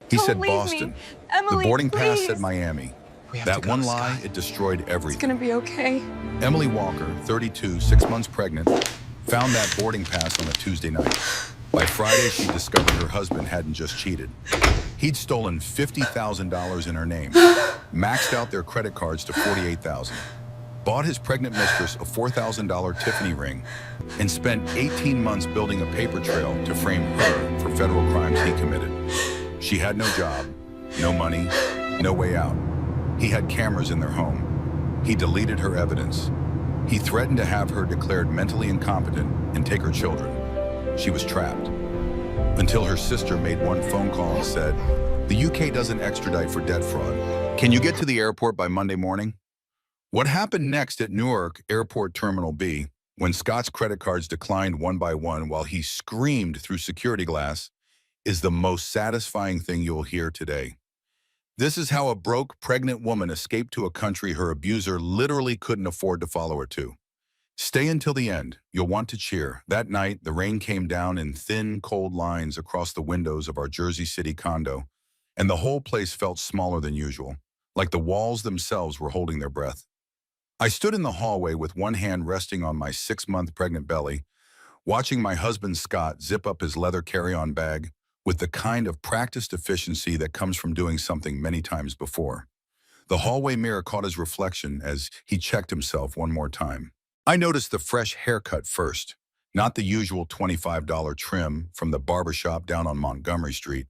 He Don't said leave me. Boston. The Emily, boarding pass said please. Miami. We have to That go, one lie, Scott. it destroyed It's everything. gonna be okay. Emily Walker, 32, 6 months pregnant, found that boarding pass on a Tuesday night. By Friday, she discovered her husband hadn't just cheated. He'd stolen $50,000 in her name, maxed out their credit cards to $48,000, bought his pregnant mistress a $4,000 Tiffany ring, and spent 18 months building a paper trail to frame her for federal crimes he committed. She had no job, no money, no way out. He had cameras in their home. He deleted her evidence. He threatened to have her declared mentally incompetent and take her children. She was trapped. Until her sister made one phone call and said, "The UK doesn't extradite for debt fraud. Can you get to the airport by Monday morning?" What happened next at Newark Airport Terminal B, when Scott's credit cards declined one by one while he screamed through security glass, is the most satisfying thing you'll hear today. This is how a broke, pregnant woman escaped to a country her abuser literally couldn't afford to follow her to. Stay until the end. You'll want to cheer. That night, the rain came down in thin, cold lines across the windows of our Jersey City condo, and the whole place felt smaller than usual, like the walls themselves were holding their breath. I stood in the hallway with one hand resting on my 6-month pregnant belly, watching my husband Scott zip up his leather carry-on bag with the kind of practiced efficiency that comes from doing something many times before. The hallway mirror caught his reflection as he checked himself one more time. I noticed the fresh haircut first, not the usual $25 trim from the barbershop down on Montgomery Street,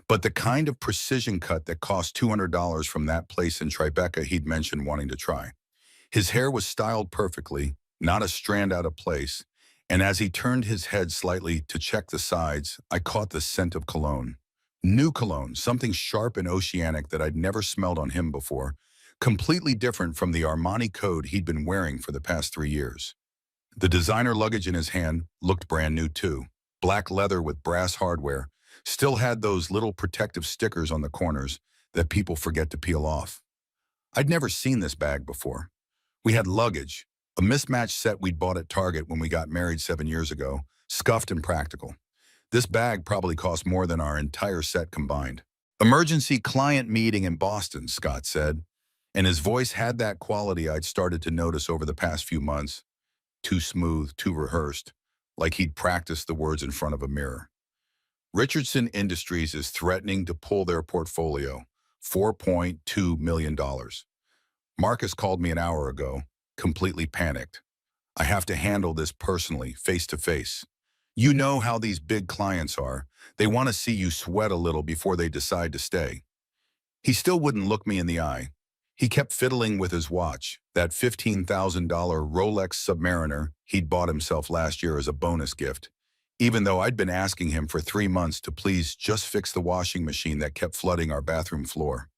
but the kind of precision cut that cost $200 from that place in Tribeca he'd mentioned wanting to try. His hair was styled perfectly, not a strand out of place, and as he turned his head slightly to check the sides, I caught the scent of cologne. New cologne, something sharp and oceanic that I'd never smelled on him before, completely different from the Armani Code he'd been wearing for the past 3 years. The designer luggage in his hand looked brand new too. Black leather with brass hardware, still had those little protective stickers on the corners that people forget to peel off. I'd never seen this bag before. We had luggage, a mismatched set we'd bought at Target when we got married 7 years ago, scuffed and practical. This bag probably cost more than our entire set combined. "Emergency client meeting in Boston," Scott said, and his voice had that quality I'd started to notice over the past few months. Too smooth, too rehearsed, like he'd practiced the words in front of a mirror. "Richardson Industries is threatening to pull their portfolio, $4.2 million. Marcus called me an hour ago, completely panicked. I have to handle this personally, face to face. You know how these big clients are. They want to see you sweat a little before they decide to stay." He still wouldn't look me in the eye. He kept fiddling with his watch, that $15,000 Rolex Submariner he'd bought himself last year as a bonus gift, even though I'd been asking him for 3 months to please just fix the washing machine that kept flooding our bathroom floor.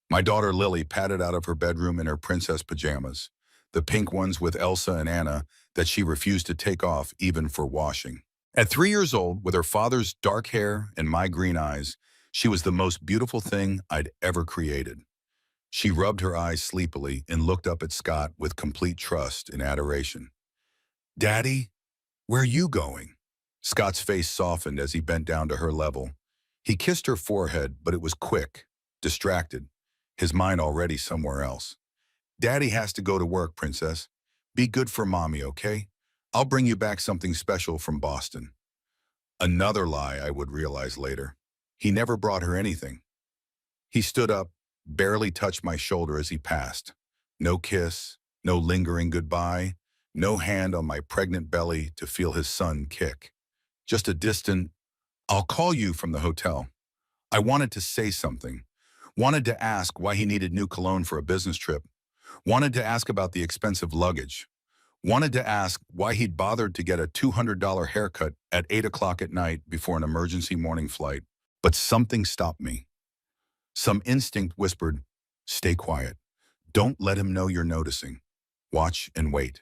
My daughter Lily padded out of her bedroom in her princess pajamas, the pink ones with Elsa and Anna that she refused to take off even for washing. At 3 years old, with her father's dark hair and my green eyes, she was the most beautiful thing I'd ever created. She rubbed her eyes sleepily and looked up at Scott with complete trust and adoration. "Daddy, where are you going?" Scott's face softened as he bent down to her level. He kissed her forehead, but it was quick, distracted, his mind already somewhere else. "Daddy has to go to work, Princess. Be good for Mommy, okay? I'll bring you back something special from Boston." Another lie I would realize later. He never brought her anything. He stood up, barely touched my shoulder as he passed. No kiss, no lingering goodbye, no hand on my pregnant belly to feel his son kick. Just a distant, "I'll call you," from the hotel. I wanted to say something. Wanted to ask why he needed new cologne for a business trip. Wanted to ask about the expensive luggage. Wanted to ask why he'd bothered to get a $200 haircut at 8 o'clock at night before an emergency morning flight. But something stopped me. Some instinct whispered, "Stay quiet. Don't let him know you're noticing. Watch and wait."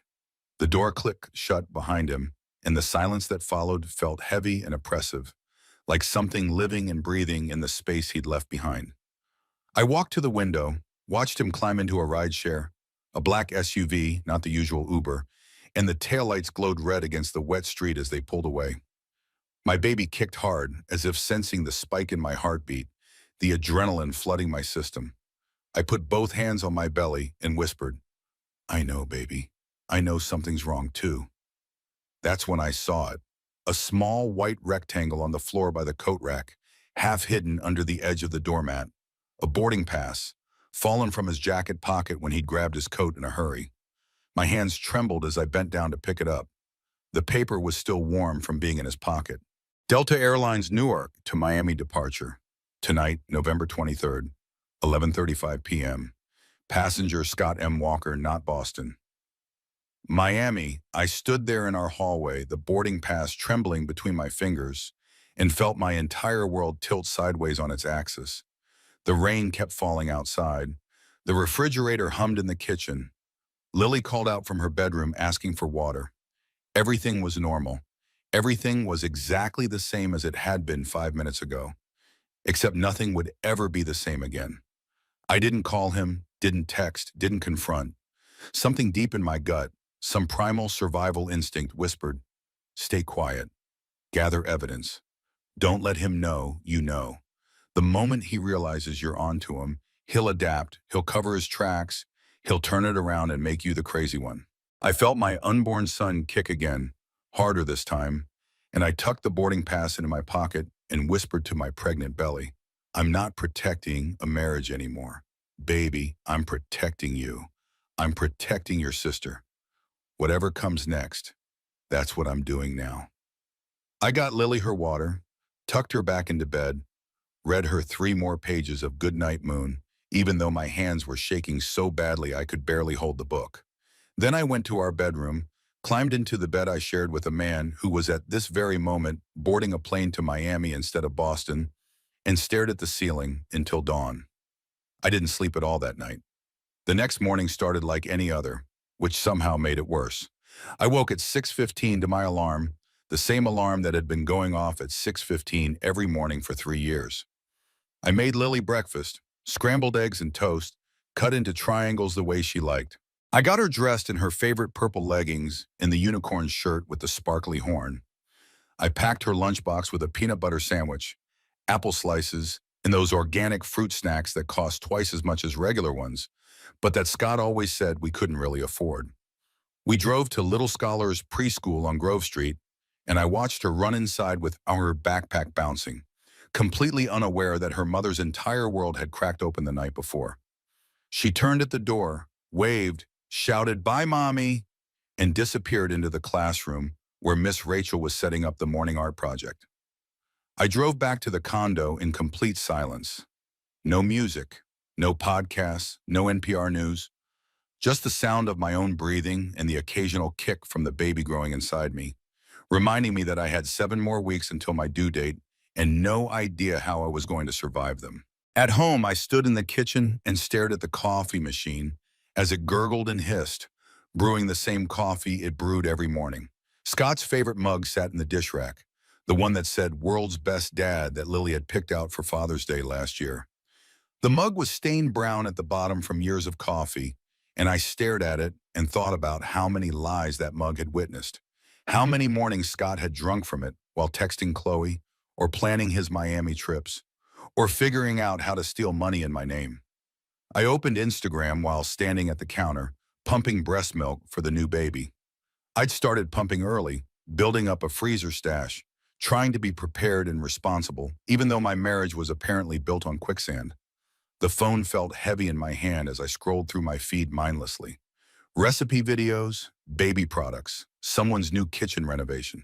The door clicked shut behind him, and the silence that followed felt heavy and oppressive, like something living and breathing in the space he'd left behind. I walked to the window, watched him climb into a rideshare, a black SUV, not the usual Uber, and the taillights glowed red against the wet street as they pulled away. My baby kicked hard, as if sensing the spike in my heartbeat, the adrenaline flooding my system. I put both hands on my belly and whispered, "I know, baby. I know something's wrong too." That's when I saw it. A small white rectangle on the floor by the coat rack, half hidden under the edge of the doormat. A boarding pass, fallen from his jacket pocket when he'd grabbed his coat in a hurry. My hands trembled as I bent down to pick it up. The paper was still warm from being in his pocket. Delta Airlines Newark to Miami departure. Tonight, November 23rd, 11:35 p.m. Passenger Scott M. Walker, not Boston. Miami, I stood there in our hallway, the boarding pass trembling between my fingers, and felt my entire world tilt sideways on its axis. The rain kept falling outside. The refrigerator hummed in the kitchen. Lily called out from her bedroom asking for water. Everything was normal. Everything was exactly the same as it had been 5 minutes ago, except nothing would ever be the same again. I didn't call him, didn't text, didn't confront. Something deep in my gut, some primal survival instinct whispered, "Stay quiet. Gather evidence. Don't let him know you know. The moment he realizes you're onto him, he'll adapt, he'll cover his tracks, he'll turn it around and make you the crazy one." I felt my unborn son kick again, harder this time, and I tucked the boarding pass into my pocket and whispered to my pregnant belly, "I'm not protecting a marriage anymore. Baby, I'm protecting you. I'm protecting your sister. Whatever comes next, that's what I'm doing now." I got Lily her water, tucked her back into bed, read her 3 more pages of Goodnight Moon, even though my hands were shaking so badly I could barely hold the book. Then I went to our bedroom, climbed into the bed I shared with a man who was at this very moment boarding a plane to Miami instead of Boston, and stared at the ceiling until dawn. I didn't sleep at all that night. The next morning started like any other, which somehow made it worse. I woke at 6:15 to my alarm, the same alarm that had been going off at 6:15 every morning for 3 years. I made Lily breakfast, scrambled eggs and toast, cut into triangles the way she liked. I got her dressed in her favorite purple leggings and the unicorn shirt with the sparkly horn. I packed her lunchbox with a peanut butter sandwich, apple slices, and those organic fruit snacks that cost twice as much as regular ones, but that Scott always said we couldn't really afford. We drove to Little Scholars Preschool on Grove Street, and I watched her run inside with our backpack bouncing, completely unaware that her mother's entire world had cracked open the night before. She turned at the door, waved, shouted, "Bye, Mommy," and disappeared into the classroom where Miss Rachel was setting up the morning art project. I drove back to the condo in complete silence. No music, no podcasts, no NPR news, just the sound of my own breathing and the occasional kick from the baby growing inside me, reminding me that I had 7 more weeks until my due date and no idea how I was going to survive them. At home, I stood in the kitchen and stared at the coffee machine as it gurgled and hissed, brewing the same coffee it brewed every morning. Scott's favorite mug sat in the dish rack, the one that said "World's Best Dad" that Lily had picked out for Father's Day last year. The mug was stained brown at the bottom from years of coffee, and I stared at it and thought about how many lies that mug had witnessed, how many mornings Scott had drunk from it while texting Chloe, or planning his Miami trips, or figuring out how to steal money in my name. I opened Instagram while standing at the counter, pumping breast milk for the new baby. I'd started pumping early, building up a freezer stash, trying to be prepared and responsible, even though my marriage was apparently built on quicksand. The phone felt heavy in my hand as I scrolled through my feed mindlessly. Recipe videos, baby products, someone's new kitchen renovation,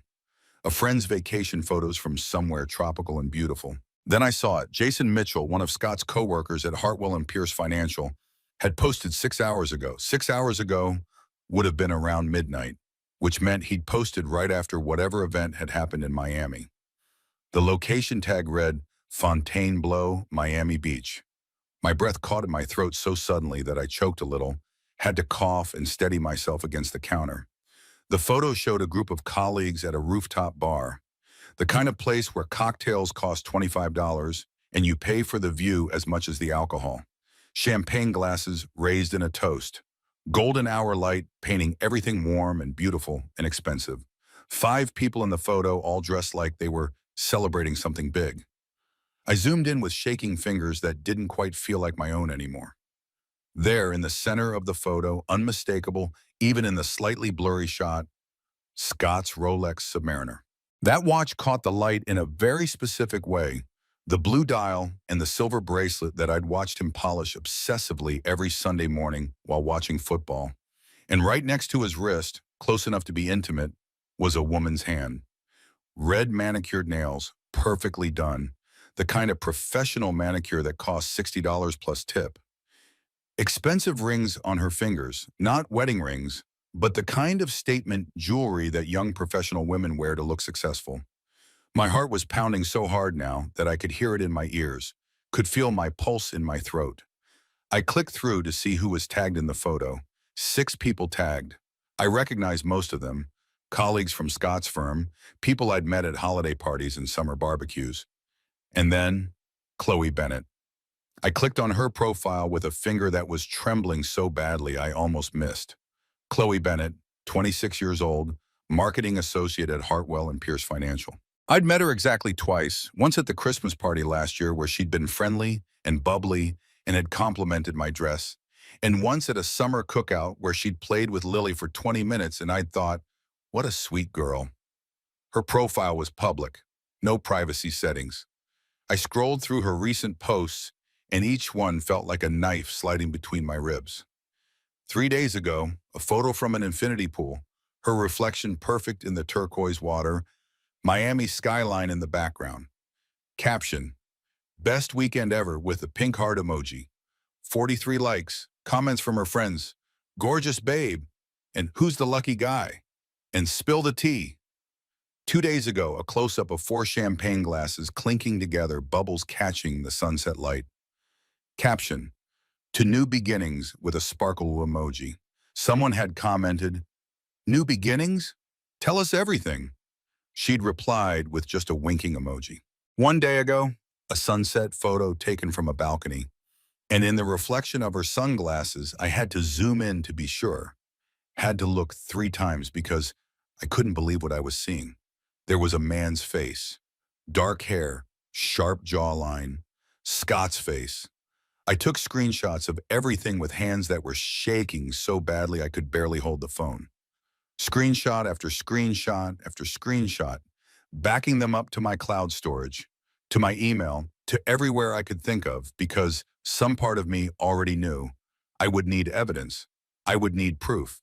a friend's vacation photos from somewhere tropical and beautiful. Then I saw it. Jason Mitchell, one of Scott's coworkers at Hartwell and Pierce Financial, had posted 6 hours ago. 6 hours ago would have been around midnight, which meant he'd posted right after whatever event had happened in Miami. The location tag read, "Fontainebleau, Miami Beach." My breath caught in my throat so suddenly that I choked a little, had to cough and steady myself against the counter. The photo showed a group of colleagues at a rooftop bar, the kind of place where cocktails cost $25 and you pay for the view as much as the alcohol. Champagne glasses raised in a toast. Golden hour light painting everything warm and beautiful and expensive. 5 people in the photo all dressed like they were celebrating something big. I zoomed in with shaking fingers that didn't quite feel like my own anymore. There, in the center of the photo, unmistakable, even in the slightly blurry shot, Scott's Rolex Submariner. That watch caught the light in a very specific way. The blue dial and the silver bracelet that I'd watched him polish obsessively every Sunday morning while watching football. And right next to his wrist, close enough to be intimate, was a woman's hand. Red manicured nails, perfectly done. The kind of professional manicure that costs $60 plus tip. Expensive rings on her fingers, not wedding rings, but the kind of statement jewelry that young professional women wear to look successful. My heart was pounding so hard now that I could hear it in my ears, could feel my pulse in my throat. I clicked through to see who was tagged in the photo. 6 people tagged. I recognized most of them, colleagues from Scott's firm, people I'd met at holiday parties and summer barbecues. And then, Chloe Bennett. I clicked on her profile with a finger that was trembling so badly I almost missed. Chloe Bennett, 26 years old, marketing associate at Hartwell and Pierce Financial. I'd met her exactly twice, once at the Christmas party last year where she'd been friendly and bubbly and had complimented my dress, and once at a summer cookout where she'd played with Lily for 20 minutes and I'd thought, what a sweet girl. Her profile was public, no privacy settings. I scrolled through her recent posts and each one felt like a knife sliding between my ribs. 3 days ago, a photo from an infinity pool, her reflection perfect in the turquoise water, Miami skyline in the background. Caption, best weekend ever with a pink heart emoji. 43 likes, comments from her friends, gorgeous babe, and who's the lucky guy? And spill the tea. 2 days ago, a close-up of 4 champagne glasses clinking together, bubbles catching the sunset light. Caption, to new beginnings with a sparkle emoji. Someone had commented, new beginnings? Tell us everything. She'd replied with just a winking emoji. 1 day ago, a sunset photo taken from a balcony, and in the reflection of her sunglasses, I had to zoom in to be sure. Had to look 3 times because I couldn't believe what I was seeing. There was a man's face, dark hair, sharp jawline, Scott's face. I took screenshots of everything with hands that were shaking so badly I could barely hold the phone. Screenshot after screenshot after screenshot, backing them up to my cloud storage, to my email, to everywhere I could think of, because some part of me already knew I would need evidence. I would need proof.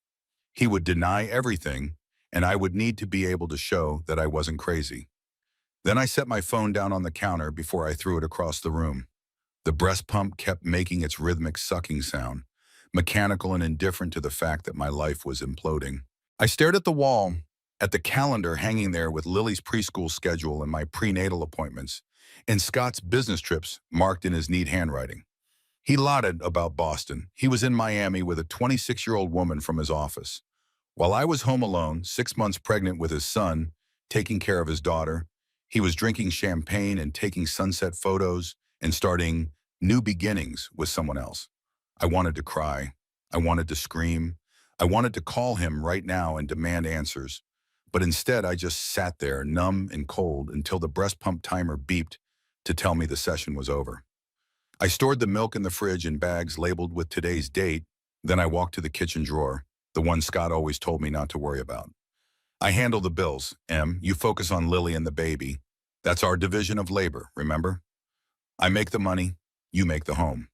He would deny everything, and I would need to be able to show that I wasn't crazy. Then I set my phone down on the counter before I threw it across the room. The breast pump kept making its rhythmic sucking sound, mechanical and indifferent to the fact that my life was imploding. I stared at the wall, at the calendar hanging there with Lily's preschool schedule and my prenatal appointments, and Scott's business trips marked in his neat handwriting. He lauded about Boston. He was in Miami with a 26-year-old woman from his office. While I was home alone, 6 months pregnant with his son, taking care of his daughter, he was drinking champagne and taking sunset photos and starting new beginnings with someone else. I wanted to cry. I wanted to scream. I wanted to call him right now and demand answers. But instead, I just sat there, numb and cold, until the breast pump timer beeped to tell me the session was over. I stored the milk in the fridge in bags labeled with today's date. Then I walked to the kitchen drawer, the one Scott always told me not to worry about. I handle the bills. Em, you focus on Lily and the baby. That's our division of labor, remember? I make the money, you make the home.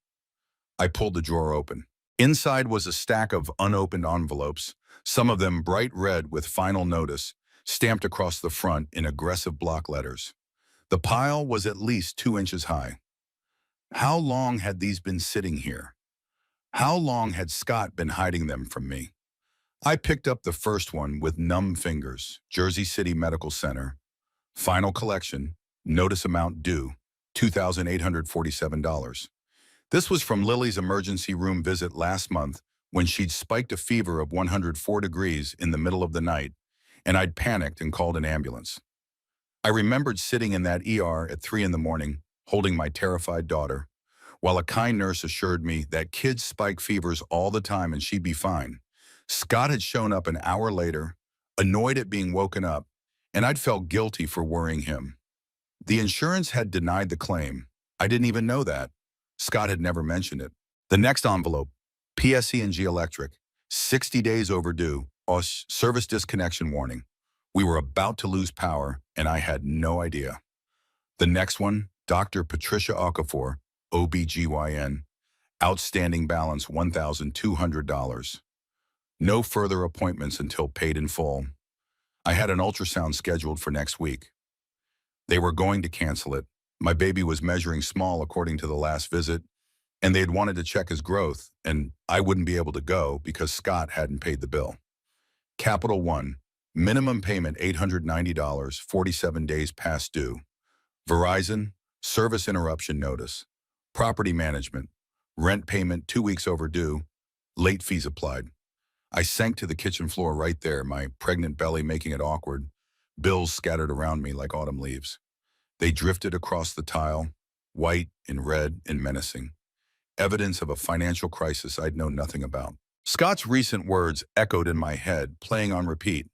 I pulled the drawer open. Inside was a stack of unopened envelopes, some of them bright red with final notice, stamped across the front in aggressive block letters. The pile was at least 2 inches high. How long had these been sitting here? How long had Scott been hiding them from me? I picked up the first one with numb fingers, Jersey City Medical Center. Final collection, notice amount due, $2,847. This was from Lily's emergency room visit last month when she'd spiked a fever of 104 degrees in the middle of the night, and I'd panicked and called an ambulance. I remembered sitting in that ER at 3 in the morning, holding my terrified daughter, while a kind nurse assured me that kids spike fevers all the time and she'd be fine. Scott had shown up an hour later, annoyed at being woken up, and I'd felt guilty for worrying him. The insurance had denied the claim. I didn't even know that. Scott had never mentioned it. The next envelope, PSE&G Electric, 60 days overdue, service disconnection warning. We were about to lose power, and I had no idea. The next one, Dr. Patricia Okafor, OBGYN, outstanding balance $1,200. No further appointments until paid in full. I had an ultrasound scheduled for next week. They were going to cancel it. My baby was measuring small according to the last visit, and they had wanted to check his growth, and I wouldn't be able to go because Scott hadn't paid the bill. Capital One, minimum payment $890, 47 days past due. Verizon, service interruption notice. Property management, rent payment 2 weeks overdue, late fees applied. I sank to the kitchen floor right there, my pregnant belly making it awkward, bills scattered around me like autumn leaves. They drifted across the tile, white and red and menacing. Evidence of a financial crisis I'd known nothing about. Scott's recent words echoed in my head, playing on repeat.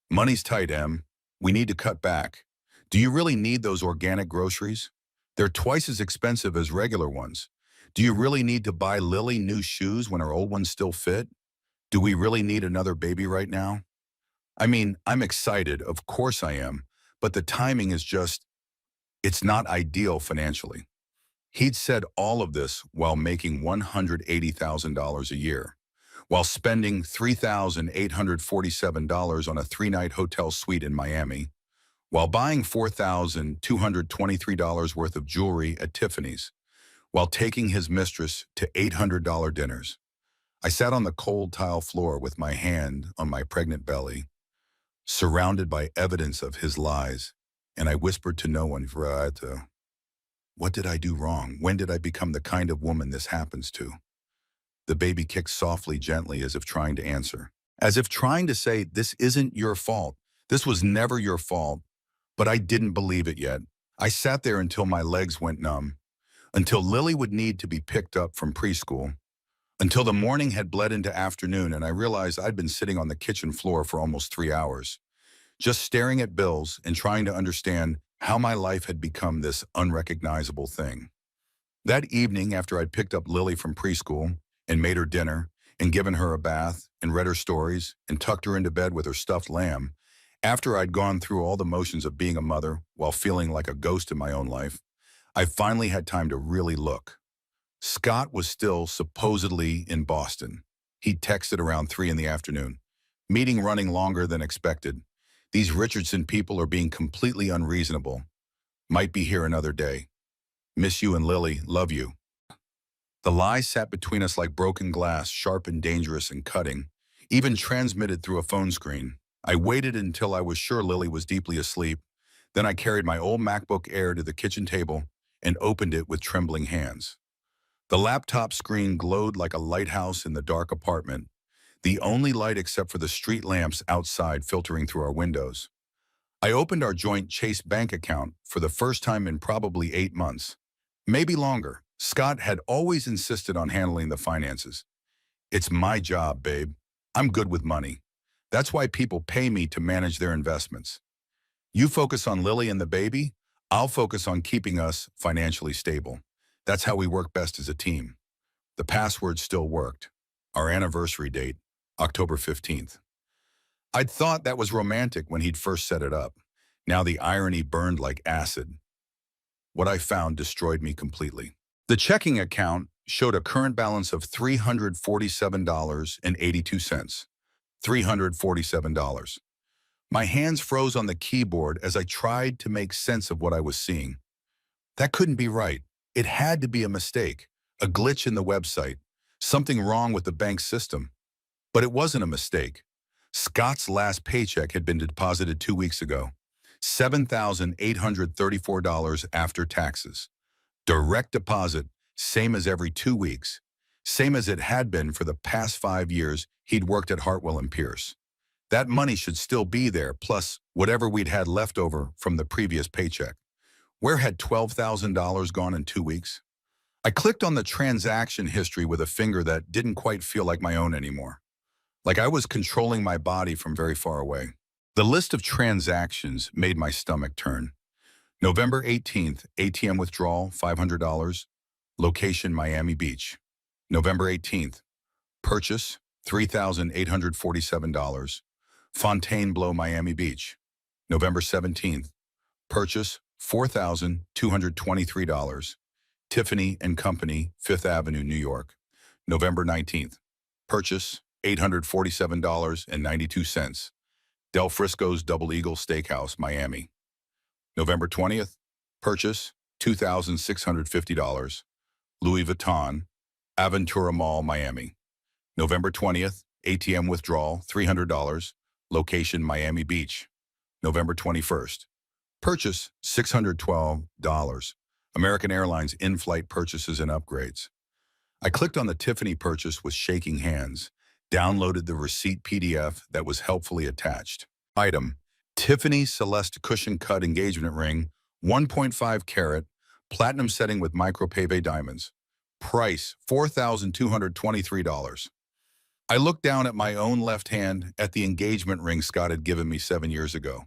Money's tight, Em. We need to cut back. Do you really need those organic groceries? They're twice as expensive as regular ones. Do you really need to buy Lily new shoes when her old ones still fit? Do we really need another baby right now? I mean, I'm excited, of course I am, but the timing is just, it's not ideal financially. He'd said all of this while making $180,000 a year, while spending $3,847 on a 3-night hotel suite in Miami, while buying $4,223 worth of jewelry at Tiffany's, while taking his mistress to $800 dinners. I sat on the cold tile floor with my hand on my pregnant belly, surrounded by evidence of his lies, and I whispered to no one, what did I do wrong? When did I become the kind of woman this happens to? The baby kicked softly, gently, as if trying to answer. As if trying to say, this isn't your fault. This was never your fault. But I didn't believe it yet. I sat there until my legs went numb, until Lily would need to be picked up from preschool, until the morning had bled into afternoon and I realized I'd been sitting on the kitchen floor for almost 3 hours, just staring at bills and trying to understand how my life had become this unrecognizable thing. That evening, after I'd picked up Lily from preschool and made her dinner and given her a bath and read her stories and tucked her into bed with her stuffed lamb, after I'd gone through all the motions of being a mother while feeling like a ghost in my own life, I finally had time to really look. Scott was still supposedly in Boston. He'd texted around 3 in the afternoon. Meeting running longer than expected. These Richardson people are being completely unreasonable. Might be here another day. Miss you and Lily, love you. The lies sat between us like broken glass, sharp and dangerous and cutting, even transmitted through a phone screen. I waited until I was sure Lily was deeply asleep. Then I carried my old MacBook Air to the kitchen table and opened it with trembling hands. The laptop screen glowed like a lighthouse in the dark apartment, the only light except for the street lamps outside filtering through our windows. I opened our joint Chase bank account for the first time in probably 8 months, maybe longer. Scott had always insisted on handling the finances. It's my job, babe. I'm good with money. That's why people pay me to manage their investments. You focus on Lily and the baby, I'll focus on keeping us financially stable. That's how we work best as a team. The password still worked. Our anniversary date, October 15th. I'd thought that was romantic when he'd first set it up. Now the irony burned like acid. What I found destroyed me completely. The checking account showed a current balance of $347.82. $347. My hands froze on the keyboard as I tried to make sense of what I was seeing. That couldn't be right. It had to be a mistake, a glitch in the website, something wrong with the bank system. But it wasn't a mistake. Scott's last paycheck had been deposited 2 weeks ago, $7,834 after taxes. Direct deposit, same as every 2 weeks, same as it had been for the past 5 years he'd worked at Hartwell and Pierce. That money should still be there, plus whatever we'd had left over from the previous paycheck. Where had $12,000 gone in 2 weeks? I clicked on the transaction history with a finger that didn't quite feel like my own anymore, like I was controlling my body from very far away. The list of transactions made my stomach turn. November 18th, ATM withdrawal, $500. Location, Miami Beach. November 18th, purchase, $3,847. Fontainebleau, Miami Beach. November 17th, purchase, $4,223. Tiffany and Company, Fifth Avenue, New York. November 19th, purchase, $847.92. Del Frisco's Double Eagle Steakhouse, Miami. November 20th, purchase, $2,650. Louis Vuitton, Aventura Mall, Miami. November 20th, ATM withdrawal, $300. Location, Miami Beach. November 21st, purchase, $612. American Airlines in-flight purchases and upgrades. I clicked on the Tiffany purchase with shaking hands, downloaded the receipt PDF that was helpfully attached. Item, Tiffany Celeste Cushion Cut Engagement Ring, 1.5 carat, platinum setting with micro-pave diamonds. Price, $4,223. I looked down at my own left hand at the engagement ring Scott had given me 7 years ago.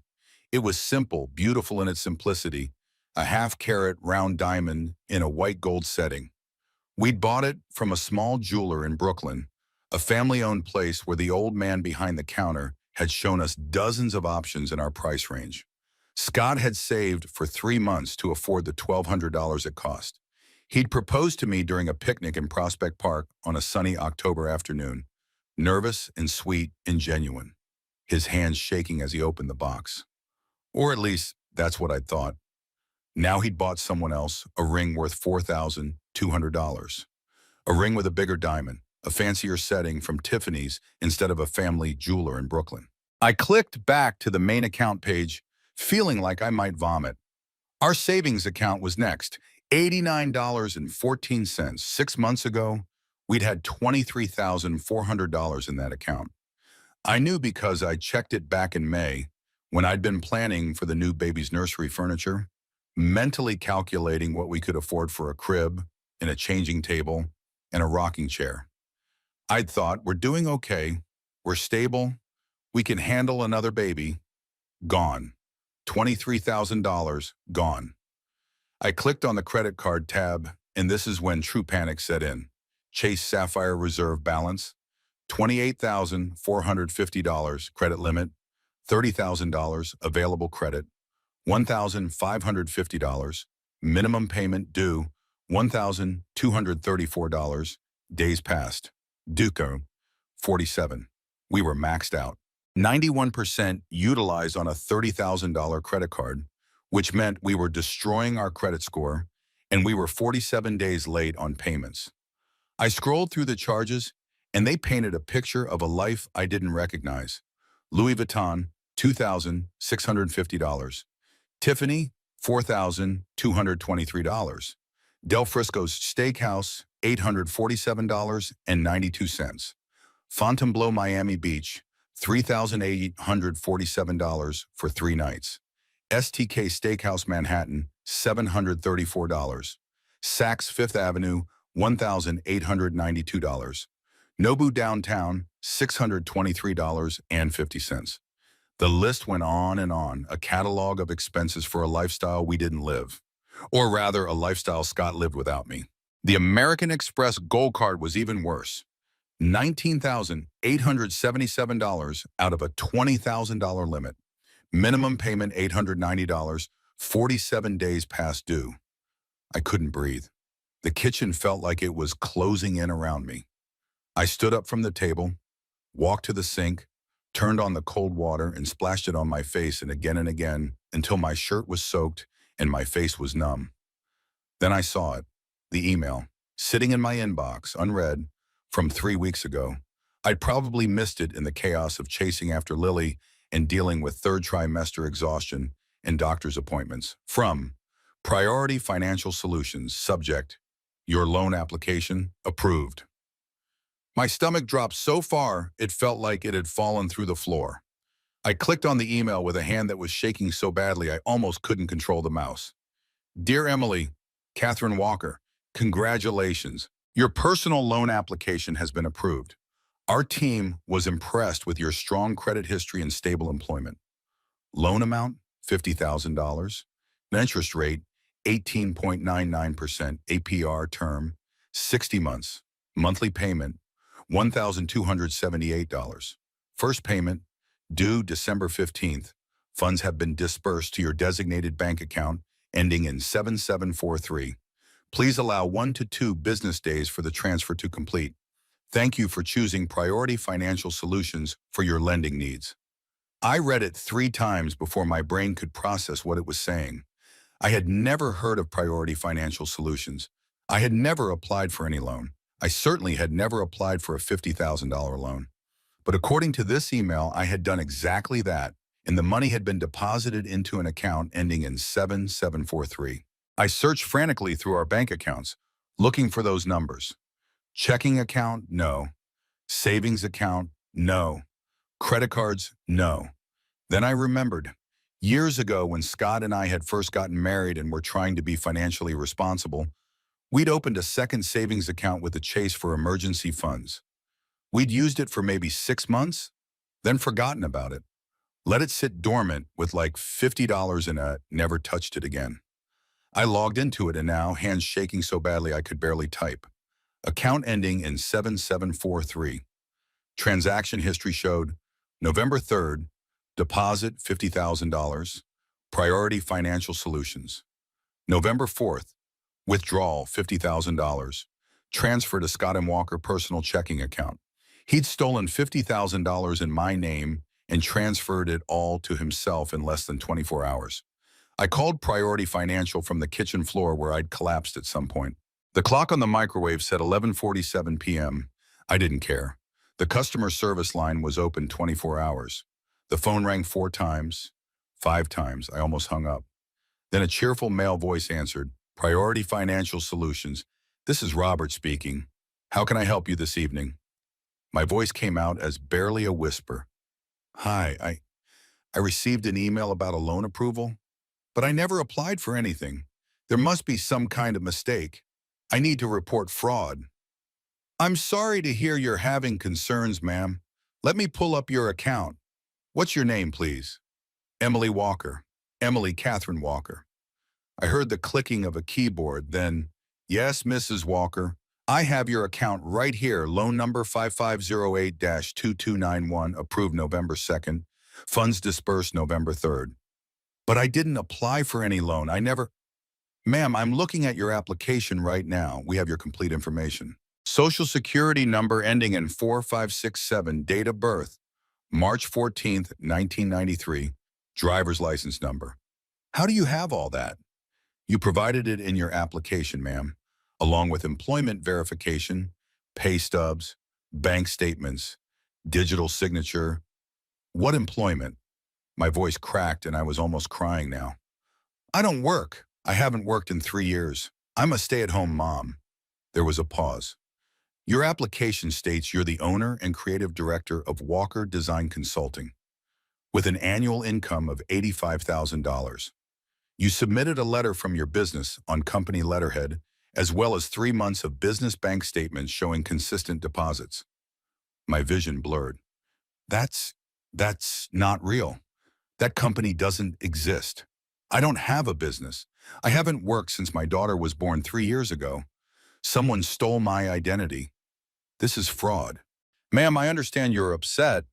It was simple, beautiful in its simplicity, a half-carat round diamond in a white gold setting. We'd bought it from a small jeweler in Brooklyn, a family-owned place where the old man behind the counter had shown us dozens of options in our price range. Scott had saved for 3 months to afford the $1,200 it cost. He'd proposed to me during a picnic in Prospect Park on a sunny October afternoon, nervous and sweet and genuine, his hands shaking as he opened the box. Or at least, that's what I'd thought. Now he'd bought someone else a ring worth $4,200. A ring with a bigger diamond, a fancier setting from Tiffany's instead of a family jeweler in Brooklyn. I clicked back to the main account page, feeling like I might vomit. Our savings account was next, $89.14. 6 months ago, we'd had $23,400 in that account. I knew because I checked it back in May when I'd been planning for the new baby's nursery furniture, mentally calculating what we could afford for a crib and a changing table and a rocking chair. I'd thought, we're doing okay, we're stable, we can handle another baby. Gone. $23,000 gone. I clicked on the credit card tab, and this is when true panic set in. Chase Sapphire Reserve balance, $28,450 credit limit, $30,000 available credit, $1,550, minimum payment due, $1,234, days past, Duco, 47. We were maxed out. 91% utilized on a $30,000 credit card, which meant we were destroying our credit score, and we were 47 days late on payments. I scrolled through the charges, and they painted a picture of a life I didn't recognize. Louis Vuitton, $2,650. Tiffany, $4,223. Del Frisco's Steakhouse, $847.92. Fontainebleau, Miami Beach, $3,847 for 3 nights. STK Steakhouse Manhattan, $734. Saks Fifth Avenue, $1,892. Nobu Downtown, $623.50. The list went on and on, a catalog of expenses for a lifestyle we didn't live. Or rather, a lifestyle Scott lived without me. The American Express Gold Card was even worse. $19,877 out of a $20,000 limit. Minimum payment $890, 47 days past due. I couldn't breathe. The kitchen felt like it was closing in around me. I stood up from the table, walked to the sink, turned on the cold water and splashed it on my face and again until my shirt was soaked and my face was numb. Then I saw it, the email, sitting in my inbox, unread, from 3 weeks ago. I'd probably missed it in the chaos of chasing after Lily and dealing with third trimester exhaustion and doctor's appointments. From Priority Financial Solutions, subject, your loan application approved. My stomach dropped so far, it felt like it had fallen through the floor. I clicked on the email with a hand that was shaking so badly I almost couldn't control the mouse. Dear Emily, Catherine Walker, congratulations. Your personal loan application has been approved. Our team was impressed with your strong credit history and stable employment. Loan amount, $50,000. An interest rate, 18.99% APR term, 60 months. Monthly payment, $1,278. First payment, due December 15th. Funds have been dispersed to your designated bank account ending in 7743. Please allow 1 to 2 business days for the transfer to complete. Thank you for choosing Priority Financial Solutions for your lending needs. I read it 3 times before my brain could process what it was saying. I had never heard of Priority Financial Solutions. I had never applied for any loan. I certainly had never applied for a $50,000 loan. But according to this email, I had done exactly that, and the money had been deposited into an account ending in 7743. I searched frantically through our bank accounts, looking for those numbers. Checking account, no. Savings account, no. Credit cards, no. Then I remembered. Years ago, when Scott and I had first gotten married and were trying to be financially responsible, we'd opened a second savings account with a Chase for emergency funds. We'd used it for maybe 6 months, then forgotten about it. Let it sit dormant with like $50 in it, never touched it again. I logged into it and now, hands shaking so badly I could barely type. Account ending in 7743. Transaction history showed November 3rd, deposit $50,000, Priority Financial Solutions. November 4th, withdrawal $50,000, transfer to Scott M. Walker personal checking account. He'd stolen $50,000 in my name and transferred it all to himself in less than 24 hours. I called Priority Financial from the kitchen floor where I'd collapsed at some point. The clock on the microwave said 11:47 p.m. I didn't care. The customer service line was open 24 hours. The phone rang 4 times, 5 times. I almost hung up. Then a cheerful male voice answered, Priority Financial Solutions. This is Robert speaking. How can I help you this evening? My voice came out as barely a whisper. Hi, I received an email about a loan approval, but I never applied for anything. There must be some kind of mistake. I need to report fraud. I'm sorry to hear you're having concerns, ma'am. Let me pull up your account. What's your name, please? Emily Walker. Emily Catherine Walker. I heard the clicking of a keyboard, then, yes, Mrs. Walker, I have your account right here, loan number 5508-2291, approved November 2nd, funds dispersed November 3rd. But I didn't apply for any loan. Ma'am, I'm looking at your application right now. We have your complete information. Social Security number ending in 4567, date of birth, March 14th, 1993, driver's license number. How do you have all that? You provided it in your application, ma'am, along with employment verification, pay stubs, bank statements, digital signature. What employment? My voice cracked and I was almost crying now. I don't work. I haven't worked in 3 years. I'm a stay-at-home mom. There was a pause. Your application states you're the owner and creative director of Walker Design Consulting, with an annual income of $85,000. You submitted a letter from your business on company letterhead, as well as 3 months of business bank statements showing consistent deposits. My vision blurred. That's not real. That company doesn't exist. I don't have a business. I haven't worked since my daughter was born 3 years ago. Someone stole my identity. This is fraud. Ma'am, I understand you're upset,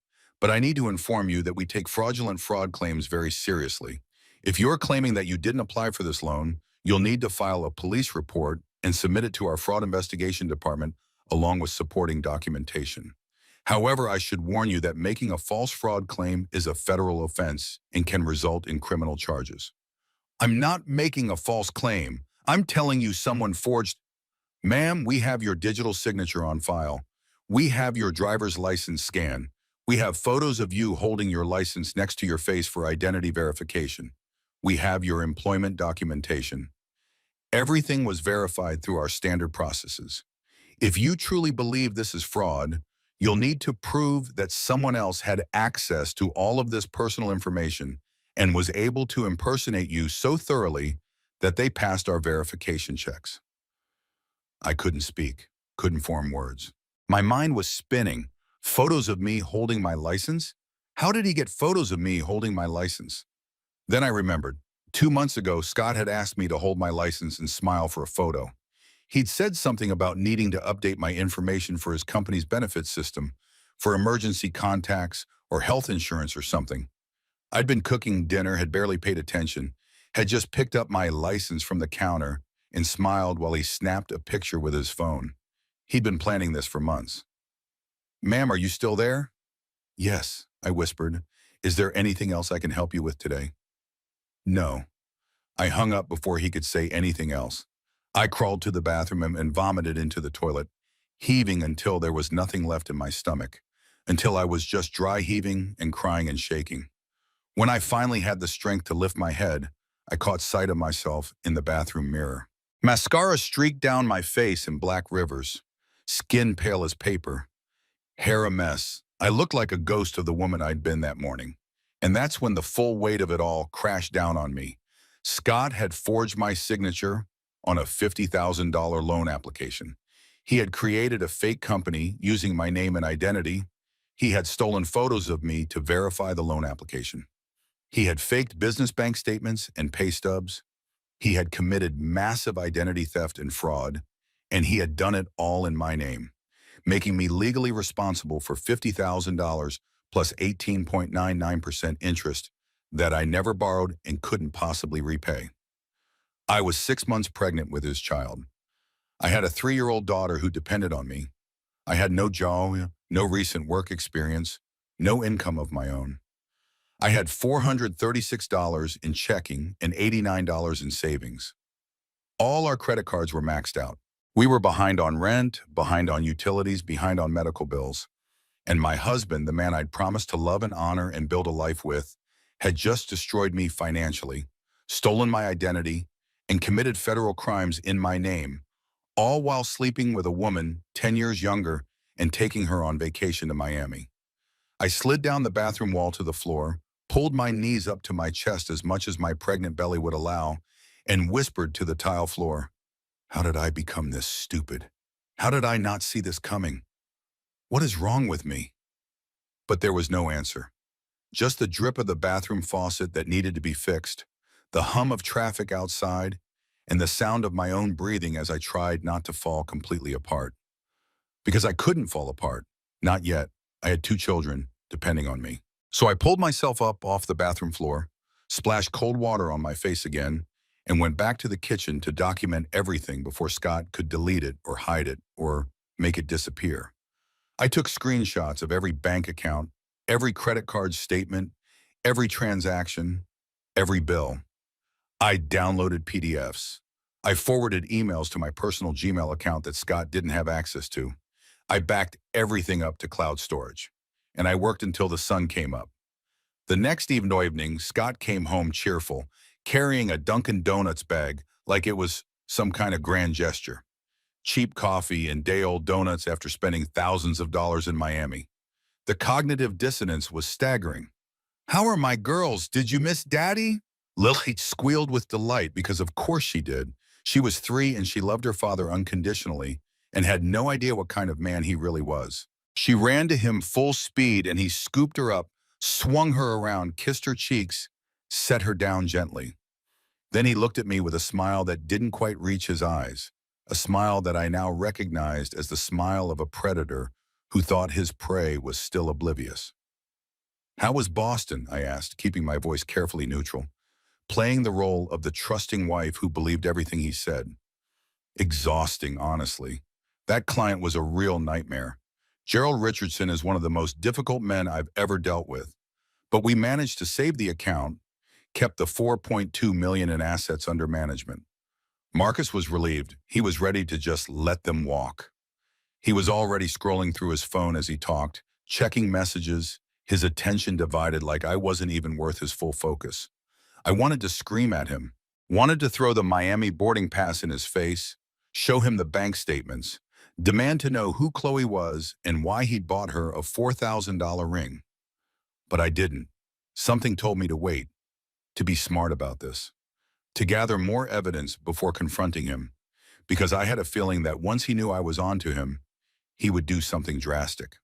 but I need to inform you that we take fraudulent fraud claims very seriously. If you're claiming that you didn't apply for this loan, you'll need to file a police report and submit it to our fraud investigation department along with supporting documentation. However, I should warn you that making a false fraud claim is a federal offense and can result in criminal charges. I'm not making a false claim. I'm telling you someone forged. Ma'am, we have your digital signature on file. We have your driver's license scan. We have photos of you holding your license next to your face for identity verification. We have your employment documentation. Everything was verified through our standard processes. If you truly believe this is fraud, you'll need to prove that someone else had access to all of this personal information and was able to impersonate you so thoroughly that they passed our verification checks. I couldn't speak, couldn't form words. My mind was spinning. Photos of me holding my license? How did he get photos of me holding my license? Then I remembered. 2 months ago, Scott had asked me to hold my license and smile for a photo. He'd said something about needing to update my information for his company's benefits system, for emergency contacts or health insurance or something. I'd been cooking dinner, had barely paid attention, had just picked up my license from the counter and smiled while he snapped a picture with his phone. He'd been planning this for months. "Ma'am, are you still there?" "Yes," I whispered. "Is there anything else I can help you with today?" "No." I hung up before he could say anything else. I crawled to the bathroom and vomited into the toilet, heaving until there was nothing left in my stomach, until I was just dry heaving and crying and shaking. When I finally had the strength to lift my head, I caught sight of myself in the bathroom mirror. Mascara streaked down my face in black rivers, skin pale as paper, hair a mess. I looked like a ghost of the woman I'd been that morning. And that's when the full weight of it all crashed down on me. Scott had forged my signature on a $50,000 loan application. He had created a fake company using my name and identity. He had stolen photos of me to verify the loan application. He had faked business bank statements and pay stubs. He had committed massive identity theft and fraud, and he had done it all in my name, making me legally responsible for $50,000 plus 18.99% interest that I never borrowed and couldn't possibly repay. I was 6 months pregnant with his child. I had a 3-year-old daughter who depended on me. I had no job, no recent work experience, no income of my own. I had $436 in checking and $89 in savings. All our credit cards were maxed out. We were behind on rent, behind on utilities, behind on medical bills. And my husband, the man I'd promised to love and honor and build a life with, had just destroyed me financially, stolen my identity, and committed federal crimes in my name, all while sleeping with a woman 10 years younger and taking her on vacation to Miami. I slid down the bathroom wall to the floor, pulled my knees up to my chest as much as my pregnant belly would allow, and whispered to the tile floor, "How did I become this stupid? How did I not see this coming? What is wrong with me?" But there was no answer. Just the drip of the bathroom faucet that needed to be fixed, the hum of traffic outside, and the sound of my own breathing as I tried not to fall completely apart. Because I couldn't fall apart. Not yet. I had 2 children depending on me. So I pulled myself up off the bathroom floor, splashed cold water on my face again, and went back to the kitchen to document everything before Scott could delete it or hide it or make it disappear. I took screenshots of every bank account, every credit card statement, every transaction, every bill. I downloaded PDFs. I forwarded emails to my personal Gmail account that Scott didn't have access to. I backed everything up to cloud storage. And I worked until the sun came up. The next evening, Scott came home cheerful, carrying a Dunkin' Donuts bag like it was some kind of grand gesture. Cheap coffee and day-old donuts after spending thousands of dollars in Miami. The cognitive dissonance was staggering. "How are my girls? Did you miss Daddy?" Lily squealed with delight because of course she did. She was 3 and she loved her father unconditionally and had no idea what kind of man he really was. She ran to him full speed and he scooped her up, swung her around, kissed her cheeks, set her down gently. Then he looked at me with a smile that didn't quite reach his eyes, a smile that I now recognized as the smile of a predator who thought his prey was still oblivious. "How was Boston?" I asked, keeping my voice carefully neutral, playing the role of the trusting wife who believed everything he said. Exhausting, honestly. That client was a real nightmare. Gerald Richardson is one of the most difficult men I've ever dealt with. But we managed to save the account, kept the $4.2 million in assets under management. Marcus was relieved. He was ready to just let them walk. He was already scrolling through his phone as he talked, checking messages, his attention divided like I wasn't even worth his full focus. I wanted to scream at him, wanted to throw the Miami boarding pass in his face, show him the bank statements, demand to know who Chloe was and why he'd bought her a $4,000 ring. But I didn't. Something told me to wait, to be smart about this, to gather more evidence before confronting him, because I had a feeling that once he knew I was onto him, he would do something drastic.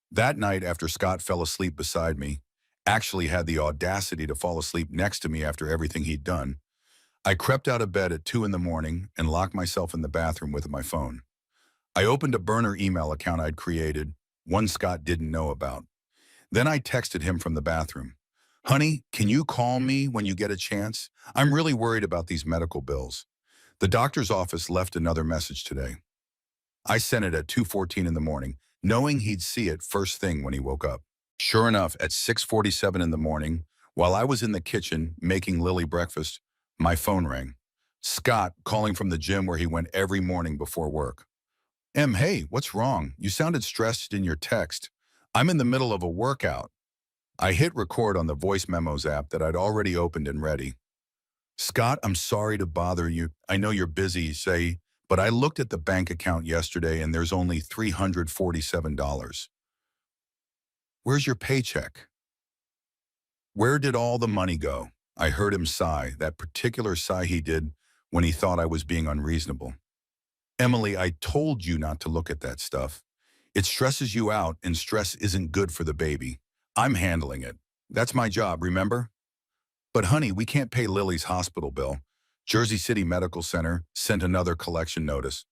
That night after Scott fell asleep beside me, actually had the audacity to fall asleep next to me after everything he'd done. I crept out of bed at 2 in the morning and locked myself in the bathroom with my phone. I opened a burner email account I'd created, one Scott didn't know about. Then I texted him from the bathroom. Honey, can you call me when you get a chance? I'm really worried about these medical bills. The doctor's office left another message today. I sent it at 2:14 in the morning, knowing he'd see it first thing when he woke up. Sure enough, at 6:47 in the morning, while I was in the kitchen making Lily breakfast, my phone rang. Scott calling from the gym where he went every morning before work. Hey, what's wrong? You sounded stressed in your text. I'm in the middle of a workout. I hit record on the voice memos app that I'd already opened and ready. Scott, I'm sorry to bother you. I know you're busy, say, but I looked at the bank account yesterday and there's only $347. Where's your paycheck? Where did all the money go? I heard him sigh, that particular sigh he did when he thought I was being unreasonable. Emily, I told you not to look at that stuff. It stresses you out and stress isn't good for the baby. I'm handling it. That's my job, remember? But honey, we can't pay Lily's hospital bill. Jersey City Medical Center sent another collection notice.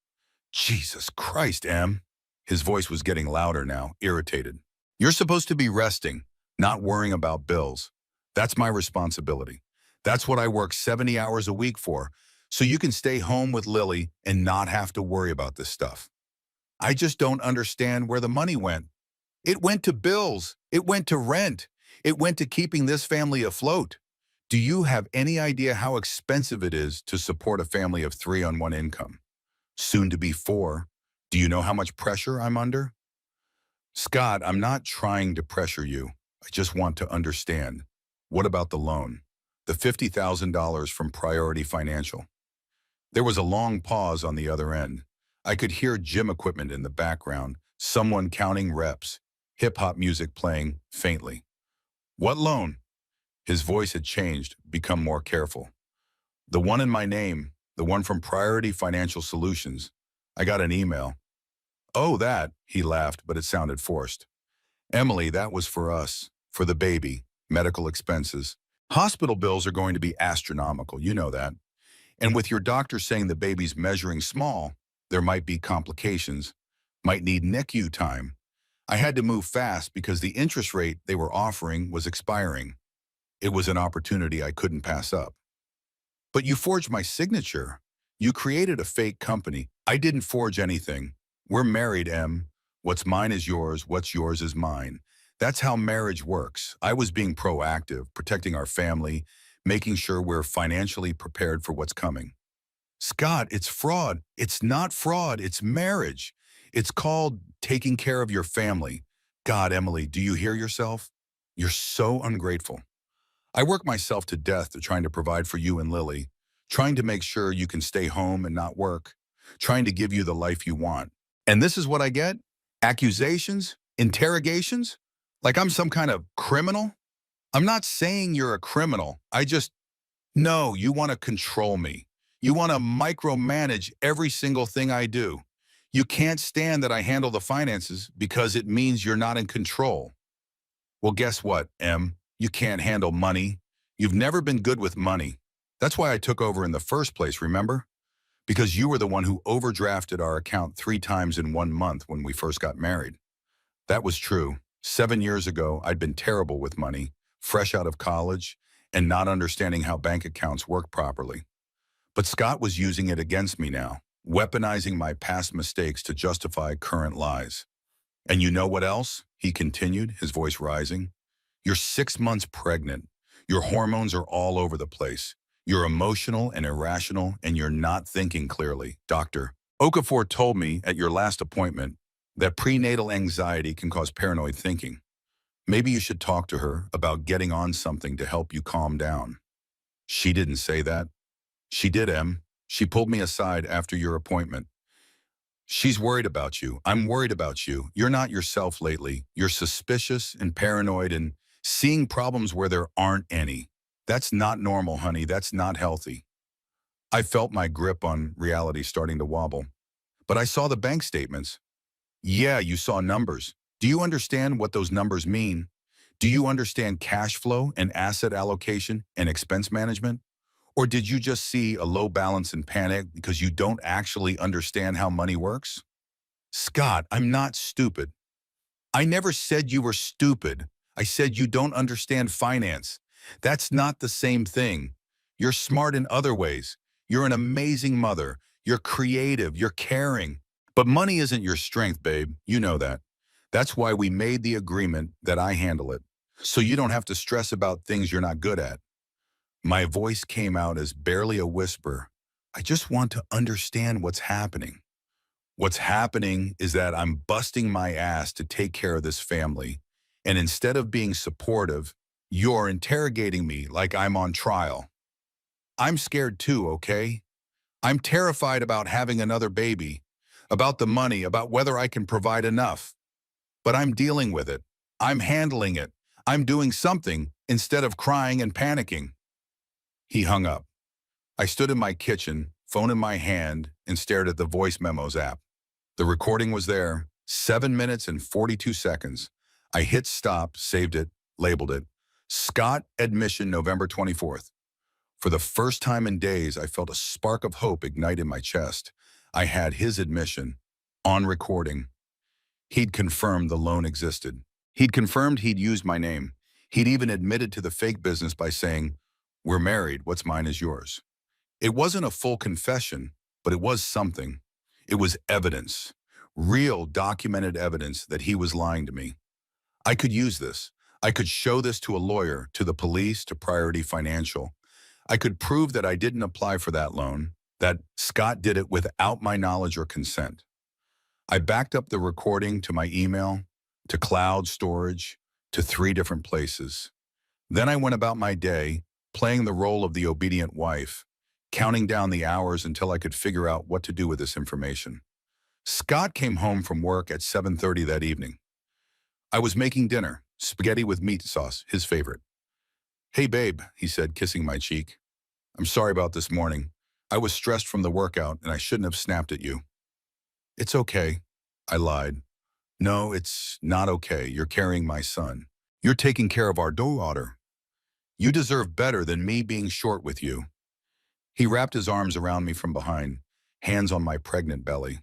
Jesus Christ, Em. His voice was getting louder now, irritated. You're supposed to be resting, not worrying about bills. That's my responsibility. That's what I work 70 hours a week for, so you can stay home with Lily and not have to worry about this stuff. I just don't understand where the money went. It went to bills. It went to rent. It went to keeping this family afloat. Do you have any idea how expensive it is to support a family of 3 on one income? Soon to be 4. Do you know how much pressure I'm under? Scott, I'm not trying to pressure you. I just want to understand. What about the loan? The $50,000 from Priority Financial. There was a long pause on the other end. I could hear gym equipment in the background, someone counting reps, hip-hop music playing faintly. What loan? His voice had changed, become more careful. The one in my name, the one from Priority Financial Solutions. I got an email. Oh, that, he laughed, but it sounded forced. Emily, that was for us, for the baby, medical expenses. Hospital bills are going to be astronomical, you know that. And with your doctor saying the baby's measuring small, there might be complications, might need NICU time. I had to move fast because the interest rate they were offering was expiring. It was an opportunity I couldn't pass up. But you forged my signature. You created a fake company. I didn't forge anything. We're married, Em. What's mine is yours, what's yours is mine. That's how marriage works. I was being proactive, protecting our family, making sure we're financially prepared for what's coming. Scott, it's fraud. It's not fraud, it's marriage. It's called taking care of your family. God, Emily, do you hear yourself? You're so ungrateful. I work myself to death to trying to provide for you and Lily, trying to make sure you can stay home and not work, trying to give you the life you want. And this is what I get? Accusations? Interrogations? Like I'm some kind of criminal? I'm not saying you're a criminal. No, you want to control me. You want to micromanage every single thing I do. You can't stand that I handle the finances because it means you're not in control. Well, guess what, Em? You can't handle money. You've never been good with money. That's why I took over in the first place, remember? Because you were the one who overdrafted our account 3 times in 1 month when we first got married. That was true. 7 years ago, I'd been terrible with money, fresh out of college, and not understanding how bank accounts work properly. But Scott was using it against me now, weaponizing my past mistakes to justify current lies. And you know what else? He continued, his voice rising. You're 6 months pregnant. Your hormones are all over the place. You're emotional and irrational, and you're not thinking clearly. Dr. Okafor told me at your last appointment that prenatal anxiety can cause paranoid thinking. Maybe you should talk to her about getting on something to help you calm down. She didn't say that. She did, Em. She pulled me aside after your appointment. She's worried about you. I'm worried about you. You're not yourself lately. You're suspicious and paranoid and seeing problems where there aren't any. That's not normal, honey. That's not healthy. I felt my grip on reality starting to wobble. But I saw the bank statements. Yeah, you saw numbers. Do you understand what those numbers mean? Do you understand cash flow and asset allocation and expense management? Or did you just see a low balance and panic because you don't actually understand how money works? Scott, I'm not stupid. I never said you were stupid. I said you don't understand finance. That's not the same thing. You're smart in other ways. You're an amazing mother. You're creative. You're caring. But money isn't your strength, babe. You know that. That's why we made the agreement that I handle it. So you don't have to stress about things you're not good at. My voice came out as barely a whisper. I just want to understand what's happening. What's happening is that I'm busting my ass to take care of this family. And instead of being supportive, you're interrogating me like I'm on trial. I'm scared too, okay? I'm terrified about having another baby, about the money, about whether I can provide enough. But I'm dealing with it. I'm handling it. I'm doing something instead of crying and panicking. He hung up. I stood in my kitchen, phone in my hand, and stared at the voice memos app. The recording was there, 7 minutes and 42 seconds. I hit stop, saved it, labeled it. Scott admission November 24th. For the first time in days, I felt a spark of hope ignite in my chest. I had his admission on recording. He'd confirmed the loan existed. He'd confirmed he'd used my name. He'd even admitted to the fake business by saying, "We're married, what's mine is yours." It wasn't a full confession, but it was something. It was evidence, real documented evidence that he was lying to me. I could use this. I could show this to a lawyer, to the police, to Priority Financial. I could prove that I didn't apply for that loan, that Scott did it without my knowledge or consent. I backed up the recording to my email, to cloud storage, to 3 different places. Then I went about my day, playing the role of the obedient wife, counting down the hours until I could figure out what to do with this information. Scott came home from work at 7:30 that evening. I was making dinner, spaghetti with meat sauce, his favorite. "Hey, babe," he said, kissing my cheek. "I'm sorry about this morning. I was stressed from the workout and I shouldn't have snapped at you." "It's okay," I lied. "No, it's not okay. You're carrying my son. You're taking care of our daughter. You deserve better than me being short with you." He wrapped his arms around me from behind, hands on my pregnant belly.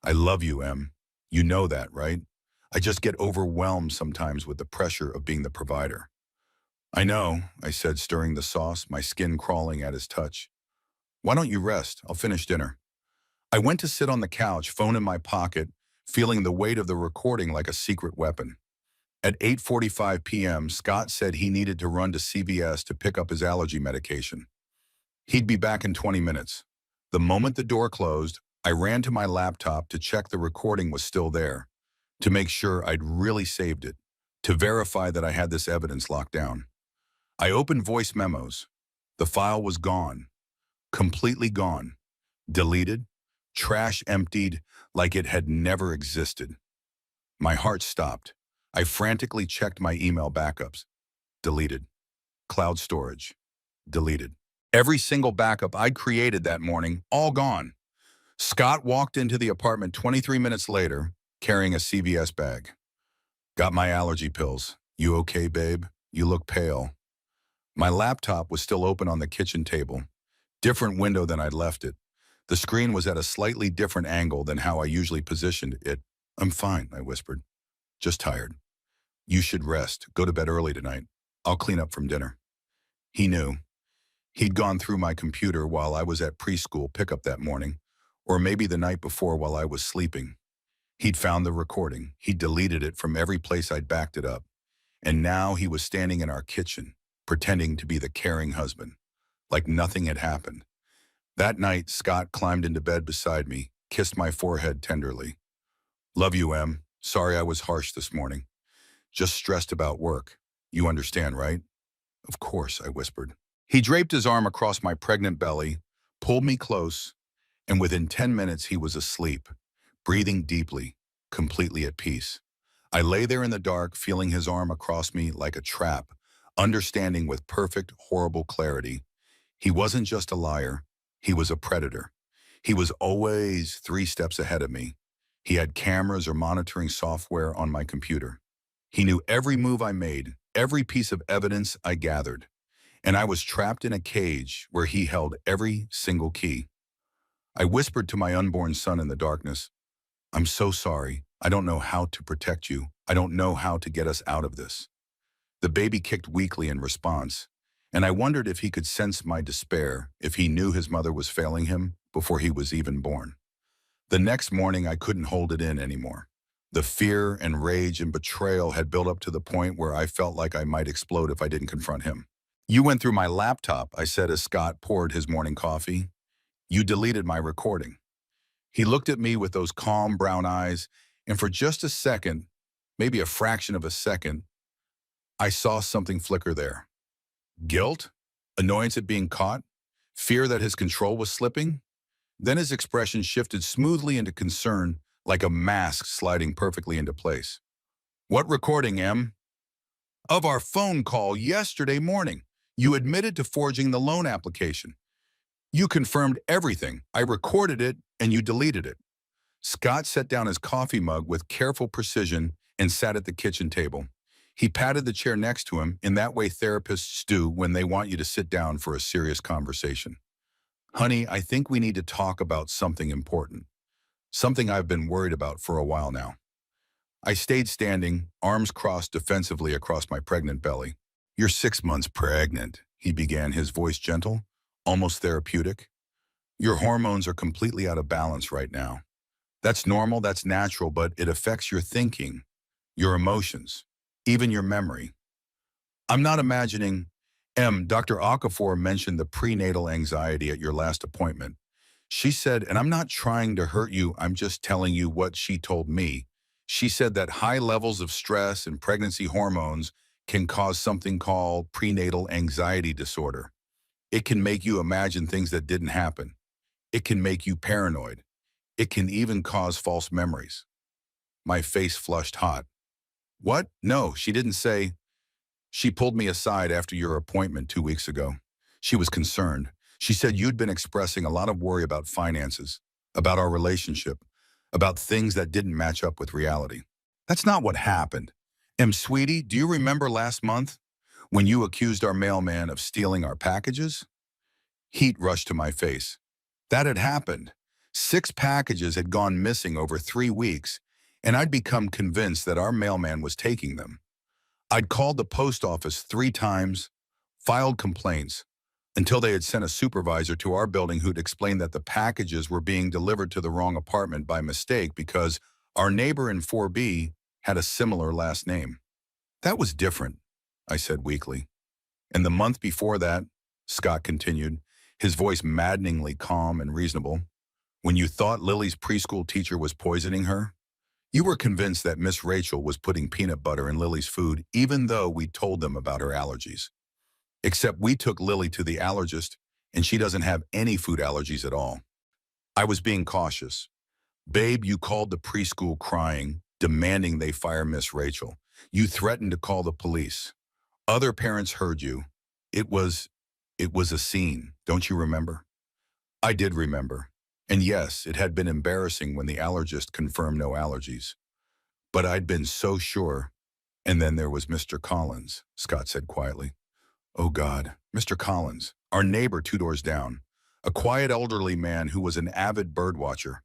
"I love you, Em. You know that, right? I just get overwhelmed sometimes with the pressure of being the provider." "I know," I said, stirring the sauce, my skin crawling at his touch. "Why don't you rest? I'll finish dinner." I went to sit on the couch, phone in my pocket, feeling the weight of the recording like a secret weapon. At 8:45 p.m., Scott said he needed to run to CVS to pick up his allergy medication. He'd be back in 20 minutes. The moment the door closed, I ran to my laptop to check the recording was still there, to make sure I'd really saved it, to verify that I had this evidence locked down. I opened voice memos. The file was gone, completely gone, deleted, trash emptied like it had never existed. My heart stopped. I frantically checked my email backups. Deleted. Cloud storage. Deleted. Every single backup I'd created that morning, all gone. Scott walked into the apartment 23 minutes later, carrying a CVS bag. "Got my allergy pills. You okay, babe? You look pale." My laptop was still open on the kitchen table. Different window than I'd left it. The screen was at a slightly different angle than how I usually positioned it. "I'm fine," I whispered. "Just tired. You should rest. Go to bed early tonight. I'll clean up from dinner." He knew. He'd gone through my computer while I was at preschool pickup that morning, or maybe the night before while I was sleeping. He'd found the recording. He'd deleted it from every place I'd backed it up. And now he was standing in our kitchen, pretending to be the caring husband, like nothing had happened. That night, Scott climbed into bed beside me, kissed my forehead tenderly. "Love you, Em. Sorry I was harsh this morning. Just stressed about work. You understand, right?" "Of course," I whispered. He draped his arm across my pregnant belly, pulled me close, and within 10 minutes he was asleep, breathing deeply, completely at peace. I lay there in the dark, feeling his arm across me like a trap, understanding with perfect, horrible clarity. He wasn't just a liar, he was a predator. He was always 3 steps ahead of me. He had cameras or monitoring software on my computer. He knew every move I made, every piece of evidence I gathered, and I was trapped in a cage where he held every single key. I whispered to my unborn son in the darkness, "I'm so sorry. I don't know how to protect you. I don't know how to get us out of this." The baby kicked weakly in response, and I wondered if he could sense my despair, if he knew his mother was failing him before he was even born. The next morning, I couldn't hold it in anymore. The fear and rage and betrayal had built up to the point where I felt like I might explode if I didn't confront him. "You went through my laptop," I said as Scott poured his morning coffee. "You deleted my recording." He looked at me with those calm brown eyes, and for just a second, maybe a fraction of a second, I saw something flicker there. Guilt? Annoyance at being caught? Fear that his control was slipping? Then his expression shifted smoothly into concern, like a mask sliding perfectly into place. "What recording, Em?" "Of our phone call yesterday morning. You admitted to forging the loan application. You confirmed everything. I recorded it, and you deleted it." Scott set down his coffee mug with careful precision and sat at the kitchen table. He patted the chair next to him in that way therapists do when they want you to sit down for a serious conversation. "Honey, I think we need to talk about something important. Something I've been worried about for a while now." I stayed standing, arms crossed defensively across my pregnant belly. "You're 6 months pregnant," he began, his voice gentle, almost therapeutic. "Your hormones are completely out of balance right now. That's normal, that's natural, but it affects your thinking, your emotions, even your memory." "I'm not imagining." Dr. Okafor mentioned the prenatal anxiety at your last appointment. She said, and I'm not trying to hurt you, I'm just telling you what she told me. She said that high levels of stress and pregnancy hormones can cause something called prenatal anxiety disorder. It can make you imagine things that didn't happen. It can make you paranoid. It can even cause false memories. My face flushed hot. "What? No, she didn't say." "She pulled me aside after your appointment 2 weeks ago. She was concerned. She said you'd been expressing a lot of worry about finances, about our relationship, about things that didn't match up with reality." "That's not what happened." Sweetie, do you remember last month when you accused our mailman of stealing our packages?" Heat rushed to my face. That had happened. 6 packages had gone missing over 3 weeks, and I'd become convinced that our mailman was taking them. I'd called the post office 3 times, filed complaints, until they had sent a supervisor to our building who'd explained that the packages were being delivered to the wrong apartment by mistake because our neighbor in 4B had a similar last name. "That was different," I said weakly. "And the month before that," Scott continued, his voice maddeningly calm and reasonable, "when you thought Lily's preschool teacher was poisoning her, you were convinced that Miss Rachel was putting peanut butter in Lily's food even though we told them about her allergies. Except we took Lily to the allergist, and she doesn't have any food allergies at all. I was being cautious. Babe, you called the preschool crying, demanding they fire Miss Rachel. You threatened to call the police. Other parents heard you. It was a scene, don't you remember?" I did remember. And yes, it had been embarrassing when the allergist confirmed no allergies. But I'd been so sure. "And then there was Mr. Collins," Scott said quietly. "Oh God, Mr. Collins, our neighbor 2 doors down, a quiet elderly man who was an avid bird watcher.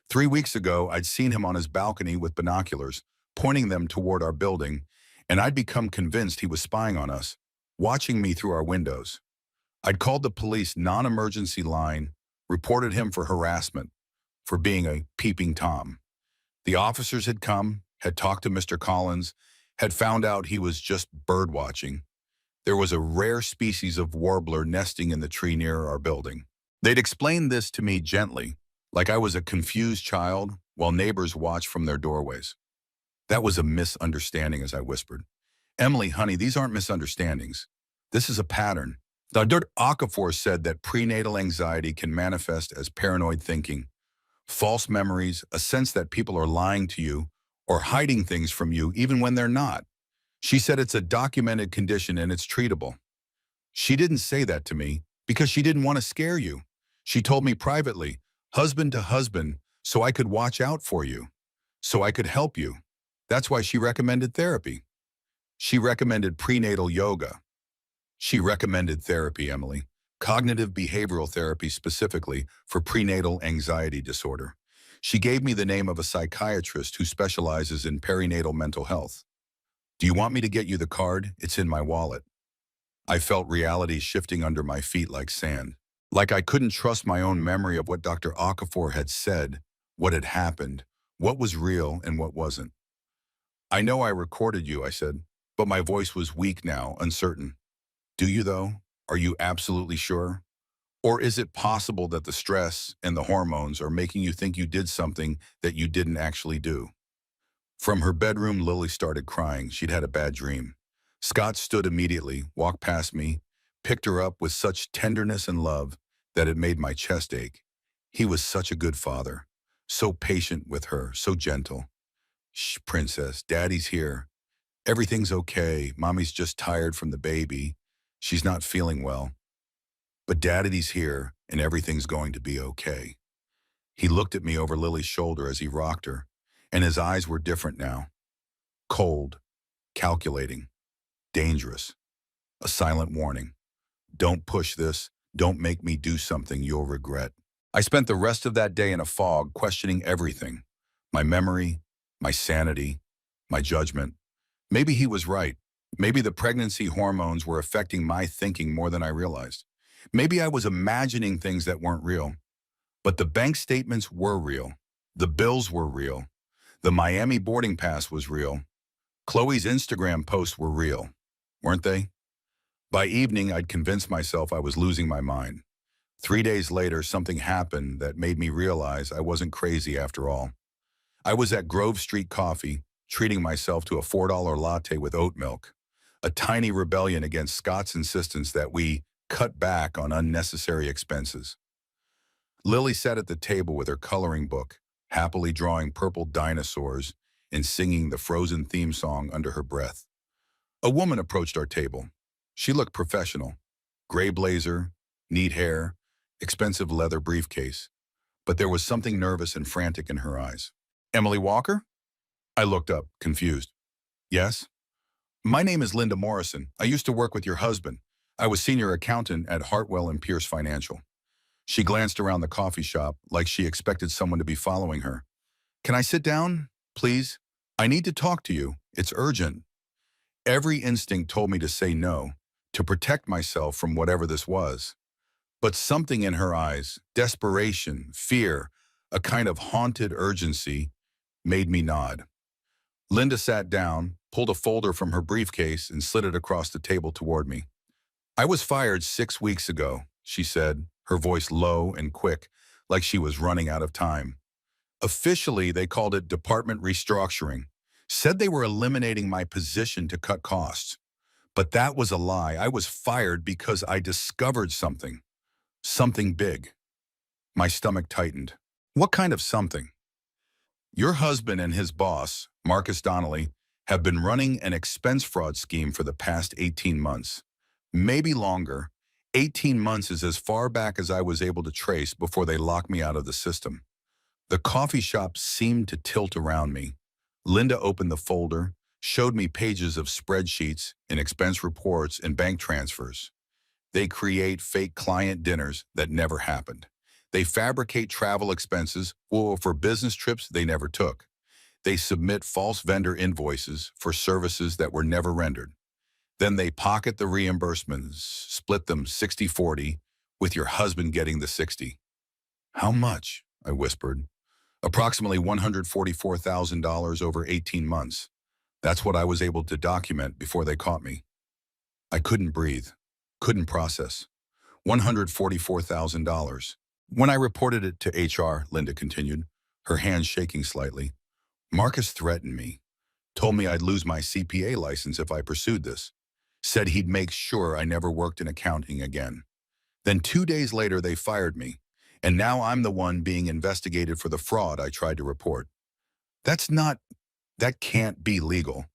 3 weeks ago, I'd seen him on his balcony with binoculars, pointing them toward our building, and I'd become convinced he was spying on us, watching me through our windows. I'd called the police non-emergency line, reported him for harassment, for being a peeping Tom. The officers had come, had talked to Mr. Collins, had found out he was just bird watching. There was a rare species of warbler nesting in the tree near our building. They'd explained this to me gently, like I was a confused child, while neighbors watched from their doorways. "That was a misunderstanding," as I whispered. "Emily, honey, these aren't misunderstandings. This is a pattern. Dr. Okafor said that prenatal anxiety can manifest as paranoid thinking, false memories, a sense that people are lying to you or hiding things from you even when they're not. She said it's a documented condition and it's treatable." She didn't say that to me because she didn't want to scare you. She told me privately, husband to husband, so I could watch out for you, so I could help you. That's why she recommended therapy. She recommended prenatal yoga. She recommended therapy, Emily, cognitive behavioral therapy specifically for prenatal anxiety disorder. She gave me the name of a psychiatrist who specializes in perinatal mental health. Do you want me to get you the card? It's in my wallet. I felt reality shifting under my feet like sand. Like I couldn't trust my own memory of what Dr. Okafor had said, what had happened, what was real and what wasn't. I know I recorded you, I said, but my voice was weak now, uncertain. Do you though? Are you absolutely sure? Or is it possible that the stress and the hormones are making you think you did something that you didn't actually do? From her bedroom, Lily started crying. She'd had a bad dream. Scott stood immediately, walked past me, picked her up with such tenderness and love that it made my chest ache. He was such a good father, so patient with her, so gentle. Shh, princess, daddy's here. Everything's okay. Mommy's just tired from the baby. She's not feeling well. But daddy's here, and everything's going to be okay. He looked at me over Lily's shoulder as he rocked her, and his eyes were different now. Cold, calculating, dangerous. A silent warning. Don't push this. Don't make me do something you'll regret. I spent the rest of that day in a fog, questioning everything. My memory, my sanity, my judgment. Maybe he was right. Maybe the pregnancy hormones were affecting my thinking more than I realized. Maybe I was imagining things that weren't real. But the bank statements were real. The bills were real. The Miami boarding pass was real. Chloe's Instagram posts were real, weren't they? By evening, I'd convinced myself I was losing my mind. 3 days later, something happened that made me realize I wasn't crazy after all. I was at Grove Street Coffee, treating myself to a $4 latte with oat milk, a tiny rebellion against Scott's insistence that we cut back on unnecessary expenses. Lily sat at the table with her coloring book, happily drawing purple dinosaurs and singing the Frozen theme song under her breath. A woman approached our table. She looked professional. Gray blazer, neat hair, expensive leather briefcase. But there was something nervous and frantic in her eyes. Emily Walker? I looked up, confused. Yes? My name is Linda Morrison. I used to work with your husband. I was senior accountant at Hartwell and Pierce Financial. She glanced around the coffee shop like she expected someone to be following her. Can I sit down, please? I need to talk to you. It's urgent. Every instinct told me to say no, to protect myself from whatever this was. But something in her eyes, desperation, fear, a kind of haunted urgency, made me nod. Linda sat down, pulled a folder from her briefcase, and slid it across the table toward me. I was fired 6 weeks ago, she said, her voice low and quick, like she was running out of time. Officially, they called it department restructuring, said they were eliminating my position to cut costs. But that was a lie. I was fired because I discovered something big. My stomach tightened. What kind of something? Your husband and his boss, Marcus Donnelly, have been running an expense fraud scheme for the past 18 months. Maybe longer. 18 months is as far back as I was able to trace before they locked me out of the system. The coffee shop seemed to tilt around me. Linda opened the folder, showed me pages of spreadsheets and expense reports and bank transfers. They create fake client dinners that never happened. They fabricate travel expenses for business trips they never took. They submit false vendor invoices for services that were never rendered. Then they pocket the reimbursements, split them 60-40, with your husband getting the 60. How much? I whispered. Approximately $144,000 over 18 months. That's what I was able to document before they caught me. I couldn't breathe, couldn't process. $144,000. When I reported it to HR, Linda continued, her hands shaking slightly, Marcus threatened me, told me I'd lose my CPA license if I pursued this, said he'd make sure I never worked in accounting again. Then 2 days later, they fired me, and now I'm the one being investigated for the fraud I tried to report. That can't be legal.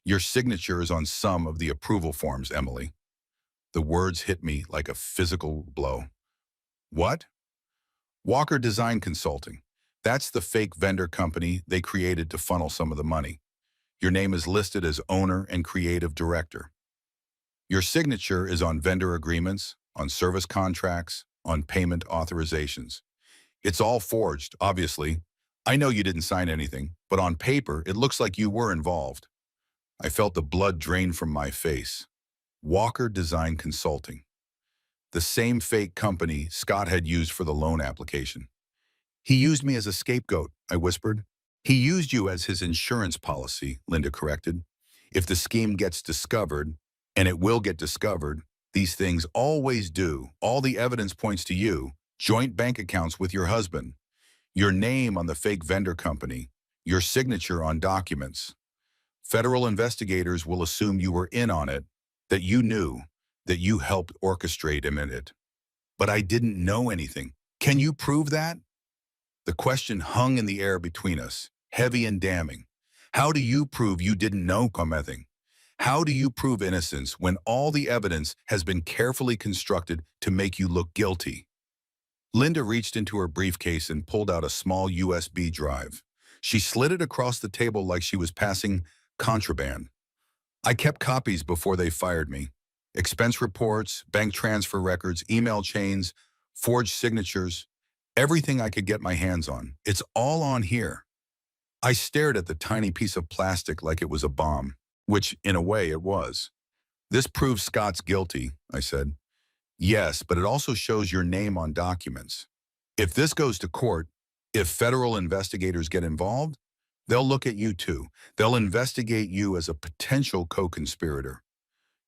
Your signature is on some of the approval forms, Emily. The words hit me like a physical blow. What? Walker Design Consulting. That's the fake vendor company they created to funnel some of the money. Your name is listed as owner and creative director. Your signature is on vendor agreements, on service contracts, on payment authorizations. It's all forged, obviously. I know you didn't sign anything, but on paper, it looks like you were involved. I felt the blood drain from my face. Walker Design Consulting. The same fake company Scott had used for the loan application. He used me as a scapegoat, I whispered. He used you as his insurance policy, Linda corrected. If the scheme gets discovered, and it will get discovered, these things always do. All the evidence points to you, joint bank accounts with your husband, your name on the fake vendor company, your signature on documents. Federal investigators will assume you were in on it, that you knew, that you helped orchestrate him in it. But I didn't know anything. Can you prove that? The question hung in the air between us, heavy and damning. How do you prove you didn't know anything? How do you prove innocence when all the evidence has been carefully constructed to make you look guilty? Linda reached into her briefcase and pulled out a small USB drive. She slid it across the table like she was passing contraband. I kept copies before they fired me. Expense reports, bank transfer records, email chains, forged signatures, everything I could get my hands on. It's all on here. I stared at the tiny piece of plastic like it was a bomb, which, in a way, it was. This proves Scott's guilty, I said. Yes, but it also shows your name on documents. If this goes to court, if federal investigators get involved, they'll look at you too. They'll investigate you as a potential co-conspirator.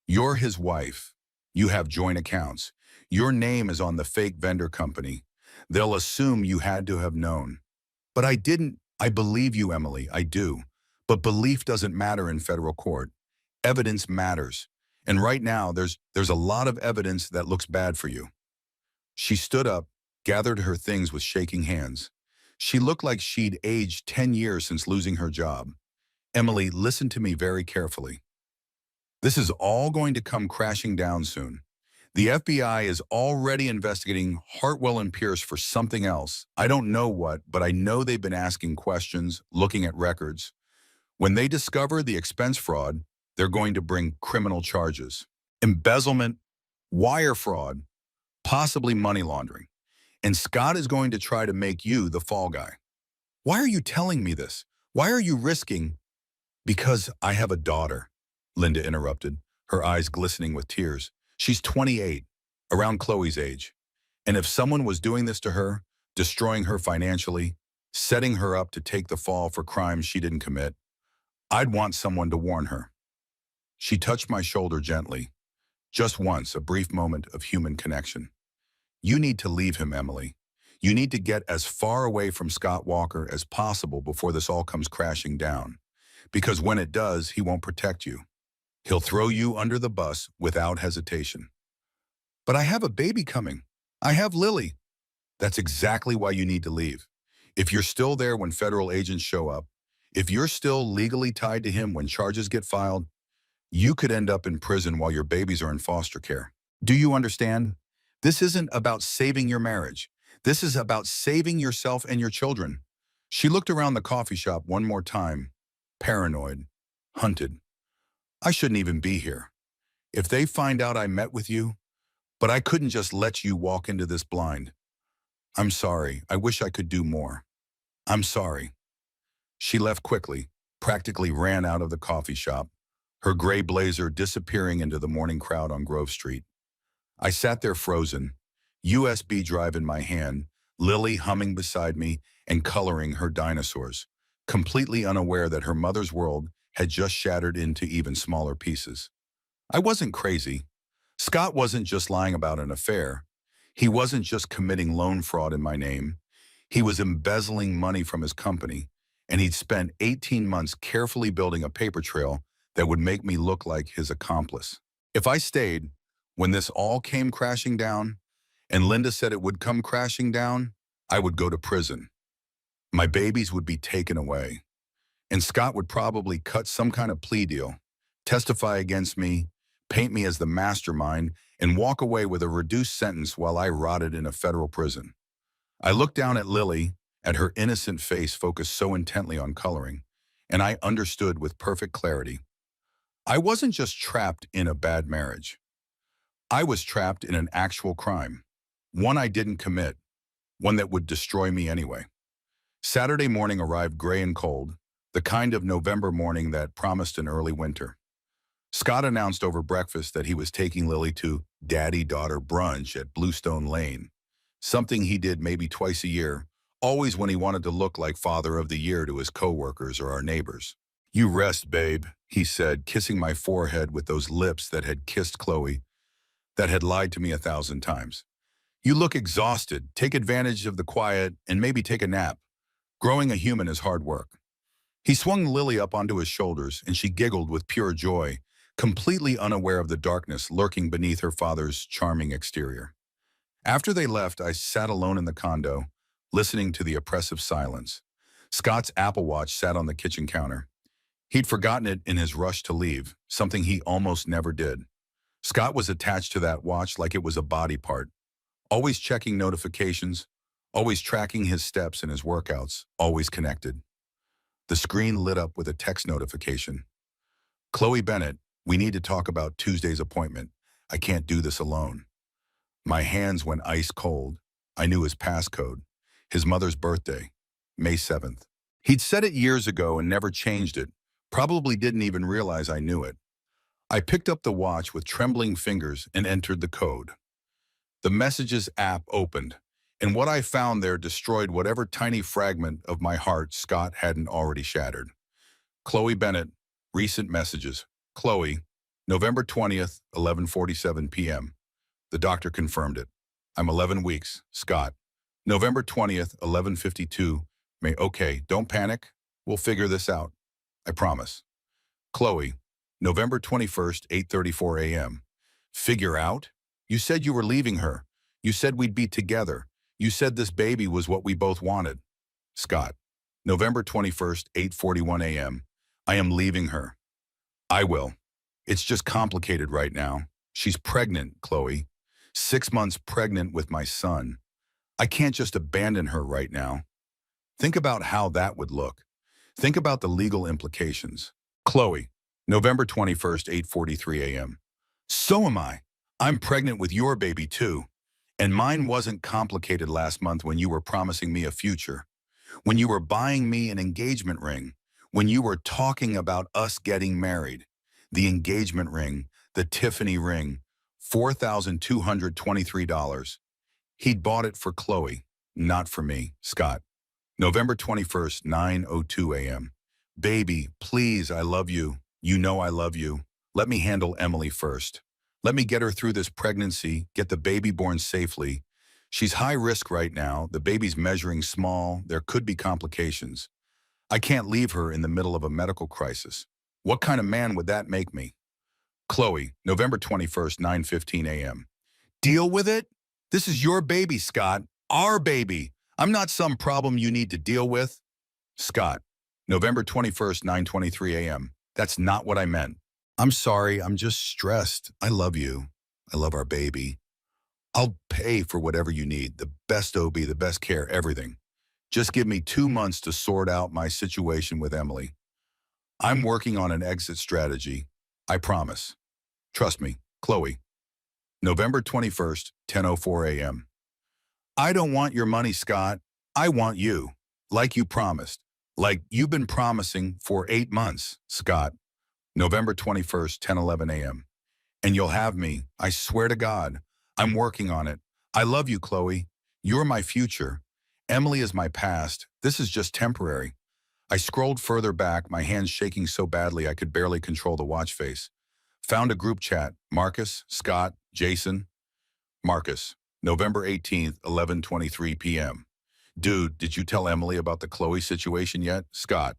You're his wife. You have joint accounts. Your name is on the fake vendor company. They'll assume you had to have known. But I didn't. I believe you, Emily, I do. But belief doesn't matter in federal court. Evidence matters. And right now, there's a lot of evidence that looks bad for you. She stood up, gathered her things with shaking hands. She looked like she'd aged 10 years since losing her job. Emily, listen to me very carefully. This is all going to come crashing down soon. The FBI is already investigating Hartwell and Pierce for something else. I don't know what, but I know they've been asking questions, looking at records. When they discover the expense fraud, they're going to bring criminal charges. Embezzlement, wire fraud, possibly money laundering. And Scott is going to try to make you the fall guy. Why are you telling me this? Why are you risking? Because I have a daughter, Linda interrupted, her eyes glistening with tears. She's 28, around Chloe's age. And if someone was doing this to her, destroying her financially, setting her up to take the fall for crimes she didn't commit, I'd want someone to warn her. She touched my shoulder gently. Just once, a brief moment of human connection. You need to leave him, Emily. You need to get as far away from Scott Walker as possible before this all comes crashing down. Because when it does, he won't protect you. He'll throw you under the bus without hesitation. But I have a baby coming. I have Lily. That's exactly why you need to leave. If you're still there when federal agents show up, if you're still legally tied to him when charges get filed, you could end up in prison while your babies are in foster care. Do you understand? This isn't about saving your marriage. This is about saving yourself and your children. She looked around the coffee shop one more time, paranoid, hunted. I shouldn't even be here. If they find out I met with you, but I couldn't just let you walk into this blind. I'm sorry. I wish I could do more. I'm sorry. She left quickly, practically ran out of the coffee shop, her gray blazer disappearing into the morning crowd on Grove Street. I sat there frozen, USB drive in my hand, Lily humming beside me and coloring her dinosaurs, completely unaware that her mother's world had just shattered into even smaller pieces. I wasn't crazy. Scott wasn't just lying about an affair. He wasn't just committing loan fraud in my name. He was embezzling money from his company, and he'd spent 18 months carefully building a paper trail that would make me look like his accomplice. If I stayed, when this all came crashing down, and Linda said it would come crashing down, I would go to prison. My babies would be taken away. And Scott would probably cut some kind of plea deal, testify against me, paint me as the mastermind, and walk away with a reduced sentence while I rotted in a federal prison. I looked down at Lily, at her innocent face focused so intently on coloring, and I understood with perfect clarity. I wasn't just trapped in a bad marriage. I was trapped in an actual crime. One I didn't commit, one that would destroy me anyway. Saturday morning arrived gray and cold, the kind of November morning that promised an early winter. Scott announced over breakfast that he was taking Lily to daddy-daughter brunch at Bluestone Lane, something he did maybe twice a year, always when he wanted to look like father of the year to his coworkers or our neighbors. "You rest, babe," he said, kissing my forehead with those lips that had kissed Chloe, that had lied to me 1,000 times. "You look exhausted. Take advantage of the quiet and maybe take a nap. Growing a human is hard work." He swung Lily up onto his shoulders, and she giggled with pure joy, completely unaware of the darkness lurking beneath her father's charming exterior. After they left, I sat alone in the condo, listening to the oppressive silence. Scott's Apple Watch sat on the kitchen counter. He'd forgotten it in his rush to leave, something he almost never did. Scott was attached to that watch like it was a body part, always checking notifications, always tracking his steps and his workouts, always connected. The screen lit up with a text notification. "Chloe Bennett, we need to talk about Tuesday's appointment. I can't do this alone." My hands went ice cold. I knew his passcode, his mother's birthday, May 7th. He'd said it years ago and never changed it, probably didn't even realize I knew it. I picked up the watch with trembling fingers and entered the code. The Messages app opened, and what I found there destroyed whatever tiny fragment of my heart Scott hadn't already shattered. "Chloe Bennett, recent messages. Chloe, November 20th, 11:47 p.m. The doctor confirmed it. I'm 11 weeks. Scott, November 20th, 11:52. Okay, don't panic. We'll figure this out. I promise. Chloe, November 21st, 8:34 a.m. Figure out? You said you were leaving her. You said we'd be together. You said this baby was what we both wanted. Scott, November 21st, 8:41 a.m. I am leaving her. I will. It's just complicated right now. She's pregnant, Chloe. 6 months pregnant with my son. I can't just abandon her right now. Think about how that would look. Think about the legal implications. Chloe, November 21st, 8:43 a.m. So am I. I'm pregnant with your baby too. And mine wasn't complicated last month when you were promising me a future, when you were buying me an engagement ring, when you were talking about us getting married. The engagement ring, the Tiffany ring, $4,223. He'd bought it for Chloe, not for me, Scott. November 21st, 9:02 a.m. Baby, please, I love you. You know I love you. Let me handle Emily first. Let me get her through this pregnancy, get the baby born safely. She's high risk right now. The baby's measuring small. There could be complications. I can't leave her in the middle of a medical crisis. What kind of man would that make me? Chloe, November 21st, 9:15 a.m. Deal with it? This is your baby, Scott. Our baby. I'm not some problem you need to deal with. Scott, November 21st, 9:23 a.m. That's not what I meant. I'm sorry, I'm just stressed. I love you. I love our baby. I'll pay for whatever you need, the best OB, the best care, everything. Just give me 2 months to sort out my situation with Emily. I'm working on an exit strategy. I promise. Trust me, Chloe. November 21st, 10:04 a.m. I don't want your money, Scott. I want you. Like you promised. Like you've been promising for 8 months, Scott. November 21st, 10:11 a.m. And you'll have me. I swear to God. I'm working on it. I love you, Chloe. You're my future. Emily is my past. This is just temporary. I scrolled further back, my hands shaking so badly I could barely control the watch face. Found a group chat. Marcus, Scott, Jason. Marcus, November 18th, 11:23 p.m. Dude, did you tell Emily about the Chloe situation yet? Scott,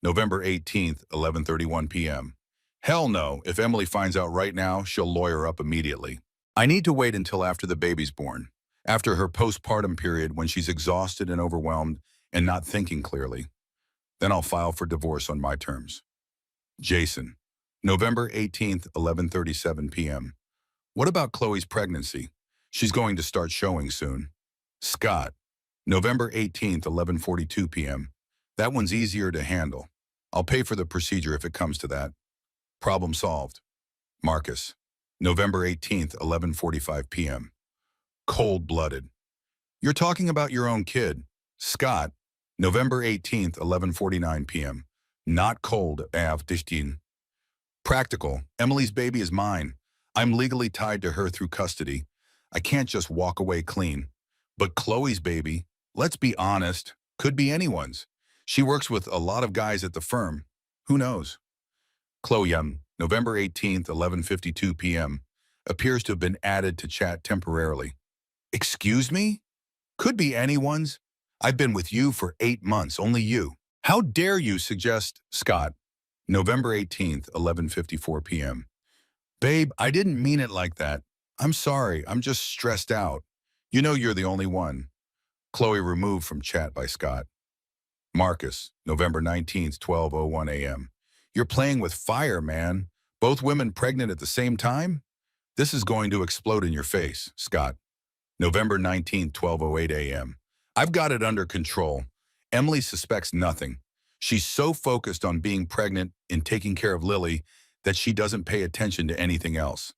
November 18th, 11:31 p.m. Hell no. If Emily finds out right now, she'll lawyer up immediately. I need to wait until after the baby's born, after her postpartum period when she's exhausted and overwhelmed and not thinking clearly. Then I'll file for divorce on my terms. Jason, November 18th, 11:37 p.m. What about Chloe's pregnancy? She's going to start showing soon. Scott, November 18th, 11:42 p.m. That one's easier to handle. I'll pay for the procedure if it comes to that. Problem solved. Marcus, November 18th, 11:45 p.m. Cold-blooded. You're talking about your own kid. Scott, November 18th, 11:49 p.m. Not cold, av. Practical. Emily's baby is mine. I'm legally tied to her through custody. I can't just walk away clean. But Chloe's baby, let's be honest, could be anyone's. She works with a lot of guys at the firm. Who knows? Chloe, November 18th, 11:52 p.m. appears to have been added to chat temporarily. Excuse me? Could be anyone's. I've been with you for 8 months, only you. How dare you suggest Scott? November 18th, 11:54 p.m. Babe, I didn't mean it like that. I'm sorry, I'm just stressed out. You know you're the only one. Chloe removed from chat by Scott. Marcus, November 19th, 12:01 a.m. You're playing with fire, man. Both women pregnant at the same time? This is going to explode in your face, Scott. November 19th, 12:08 a.m. I've got it under control. Emily suspects nothing. She's so focused on being pregnant and taking care of Lily that she doesn't pay attention to anything else.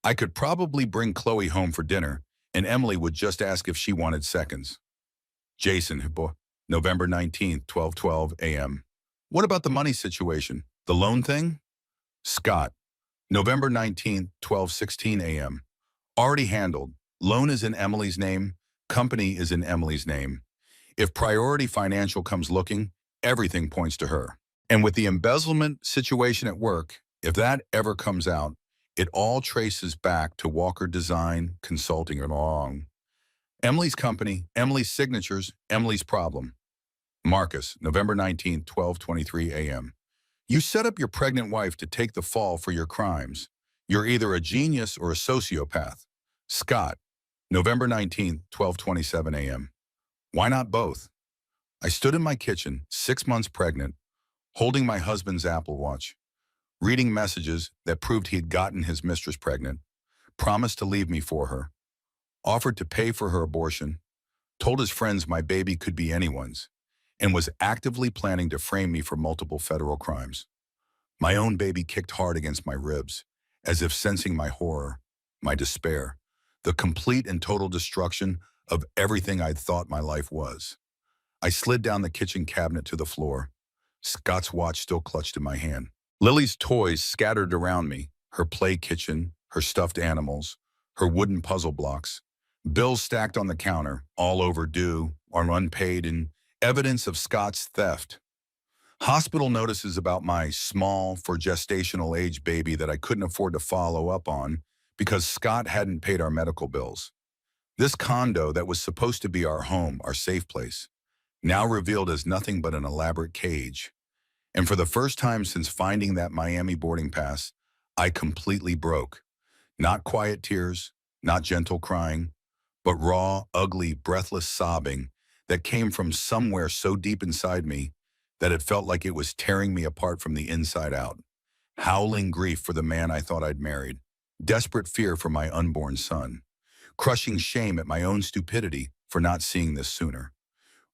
I could probably bring Chloe home for dinner, and Emily would just ask if she wanted seconds. Jason, November 19th, 12:12 a.m. What about the money situation? The loan thing? Scott, November 19th, 12:16 a.m. Already handled. Loan is in Emily's name. Company is in Emily's name. If Priority Financial comes looking, everything points to her. And with the embezzlement situation at work, if that ever comes out, it all traces back to Walker Design Consulting along. Emily's company, Emily's signatures, Emily's problem. Marcus, November 19th, 12:23 a.m. You set up your pregnant wife to take the fall for your crimes. You're either a genius or a sociopath. Scott, November 19th, 12:27 a.m. Why not both? I stood in my kitchen, 6 months pregnant, holding my husband's Apple Watch, reading messages that proved he had gotten his mistress pregnant, promised to leave me for her, offered to pay for her abortion, told his friends my baby could be anyone's, and was actively planning to frame me for multiple federal crimes. My own baby kicked hard against my ribs, as if sensing my horror, my despair, the complete and total destruction of everything I'd thought my life was. I slid down the kitchen cabinet to the floor, Scott's watch still clutched in my hand. Lily's toys scattered around me, her play kitchen, her stuffed animals, her wooden puzzle blocks, bills stacked on the counter, all overdue or unpaid, and evidence of Scott's theft. Hospital notices about my small for gestational age baby that I couldn't afford to follow up on because Scott hadn't paid our medical bills. This condo that was supposed to be our home, our safe place, now revealed as nothing but an elaborate cage. And for the first time since finding that Miami boarding pass, I completely broke. Not quiet tears, not gentle crying, but raw, ugly, breathless sobbing that came from somewhere so deep inside me that it felt like it was tearing me apart from the inside out. Howling grief for the man I thought I'd married. Desperate fear for my unborn son. Crushing shame at my own stupidity for not seeing this sooner.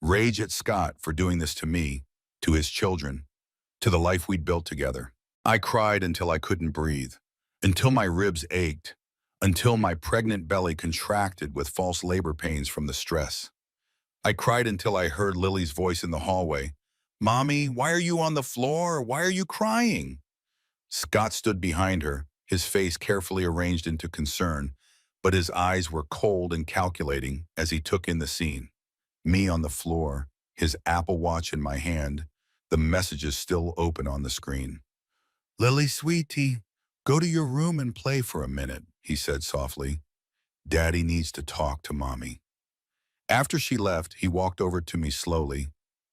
Rage at Scott for doing this to me, to his children, to the life we'd built together. I cried until I couldn't breathe, until my ribs ached, until my pregnant belly contracted with false labor pains from the stress. I cried until I heard Lily's voice in the hallway. "Mommy, why are you on the floor? Why are you crying?" Scott stood behind her, his face carefully arranged into concern, but his eyes were cold and calculating as he took in the scene. Me on the floor, his Apple Watch in my hand, the messages still open on the screen. "Lily, sweetie, go to your room and play for a minute," he said softly. "Daddy needs to talk to Mommy." After she left, he walked over to me slowly,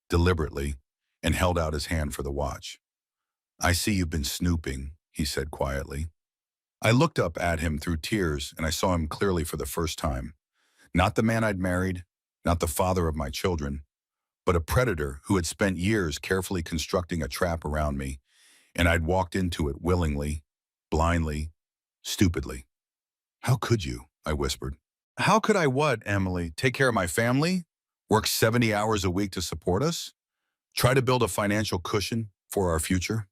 deliberately, and held out his hand for the watch. "I see you've been snooping," he said quietly. I looked up at him through tears, and I saw him clearly for the first time. Not the man I'd married, not the father of my children, but a predator who had spent years carefully constructing a trap around me, and I'd walked into it willingly, blindly, stupidly. "How could you?" I whispered. "How could I what, Emily? Take care of my family? Work 70 hours a week to support us? Try to build a financial cushion for our future?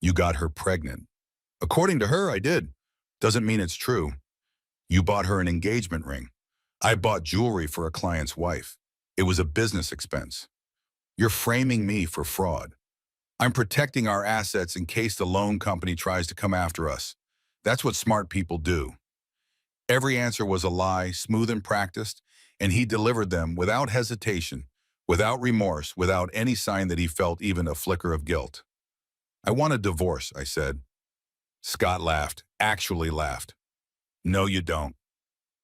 You got her pregnant. According to her, I did. Doesn't mean it's true. You bought her an engagement ring. I bought jewelry for a client's wife. It was a business expense. You're framing me for fraud. I'm protecting our assets in case the loan company tries to come after us. That's what smart people do. Every answer was a lie, smooth and practiced, and he delivered them without hesitation, without remorse, without any sign that he felt even a flicker of guilt. I want a divorce, I said. Scott laughed, actually laughed. No, you don't.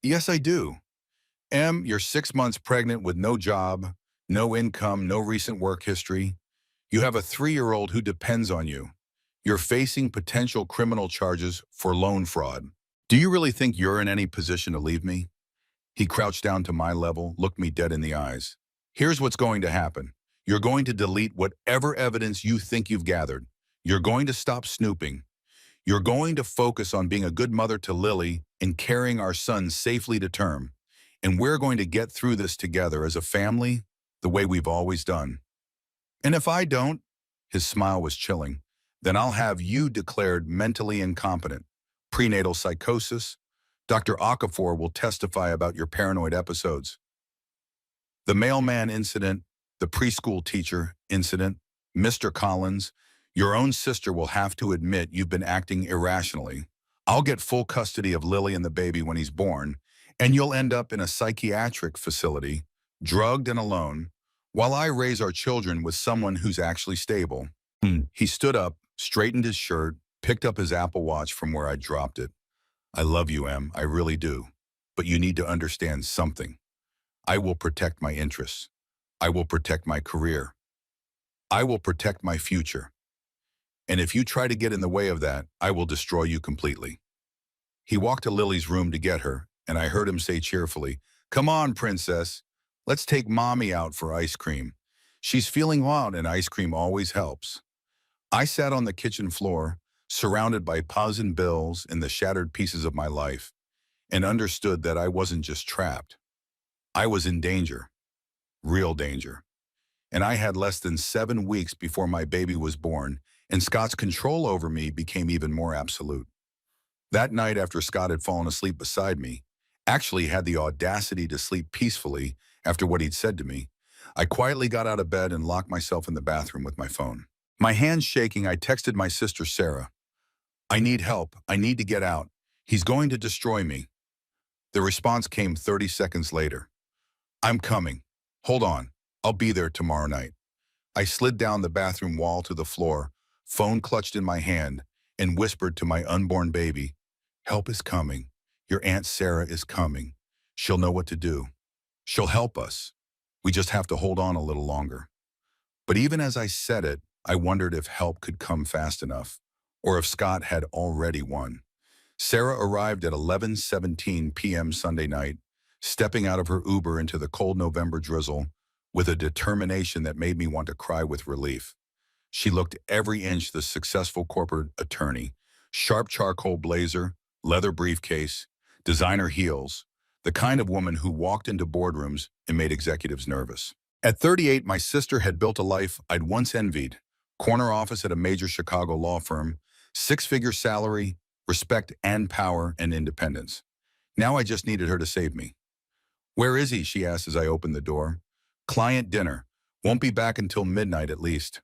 Yes, I do. Em, you're 6 months pregnant with no job, no income, no recent work history. You have a 3-year-old who depends on you. You're facing potential criminal charges for loan fraud. Do you really think you're in any position to leave me? He crouched down to my level, looked me dead in the eyes. Here's what's going to happen. You're going to delete whatever evidence you think you've gathered. You're going to stop snooping. You're going to focus on being a good mother to Lily and carrying our son safely to term. And we're going to get through this together as a family, the way we've always done. And if I don't, his smile was chilling, then I'll have you declared mentally incompetent. Prenatal psychosis. Dr. Okafor will testify about your paranoid episodes. The mailman incident, the preschool teacher incident, Mr. Collins, your own sister will have to admit you've been acting irrationally. I'll get full custody of Lily and the baby when he's born, and you'll end up in a psychiatric facility, drugged and alone, while I raise our children with someone who's actually stable. He stood up, straightened his shirt, picked up his Apple Watch from where I dropped it. I love you, Em, I really do. But you need to understand something. I will protect my interests. I will protect my career. I will protect my future. And if you try to get in the way of that, I will destroy you completely. He walked to Lily's room to get her, and I heard him say cheerfully, "Come on, princess. Let's take mommy out for ice cream. She's feeling wild and ice cream always helps." I sat on the kitchen floor, surrounded by puzzling bills and the shattered pieces of my life, and understood that I wasn't just trapped. I was in danger, real danger. And I had less than 7 weeks before my baby was born, and Scott's control over me became even more absolute. That night after Scott had fallen asleep beside me, actually had the audacity to sleep peacefully after what he'd said to me, I quietly got out of bed and locked myself in the bathroom with my phone. My hands shaking, I texted my sister Sarah. "I need help. I need to get out. He's going to destroy me." The response came 30 seconds later. "I'm coming. Hold on. I'll be there tomorrow night." I slid down the bathroom wall to the floor, phone clutched in my hand, and whispered to my unborn baby, "Help is coming. Your Aunt Sarah is coming. She'll know what to do. She'll help us. We just have to hold on a little longer." But even as I said it, I wondered if help could come fast enough, or if Scott had already won. Sarah arrived at 11:17 p.m. Sunday night, stepping out of her Uber into the cold November drizzle with a determination that made me want to cry with relief. She looked every inch the successful corporate attorney, sharp charcoal blazer, leather briefcase, designer heels, the kind of woman who walked into boardrooms and made executives nervous. At 38, my sister had built a life I'd once envied. Corner office at a major Chicago law firm, 6-figure salary, respect and power and independence. Now I just needed her to save me. "Where is he?" she asked as I opened the door. "Client dinner. Won't be back until midnight at least."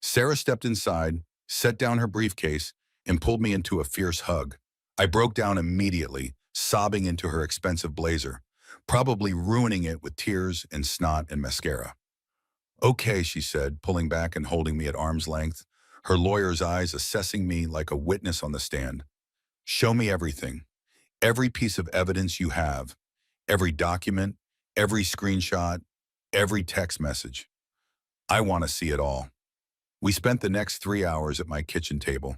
Sarah stepped inside, set down her briefcase, and pulled me into a fierce hug. I broke down immediately, sobbing into her expensive blazer, probably ruining it with tears and snot and mascara. "Okay," she said, pulling back and holding me at arm's length, her lawyer's eyes assessing me like a witness on the stand. "Show me everything. Every piece of evidence you have. Every document, every screenshot, every text message. I want to see it all." We spent the next 3 hours at my kitchen table,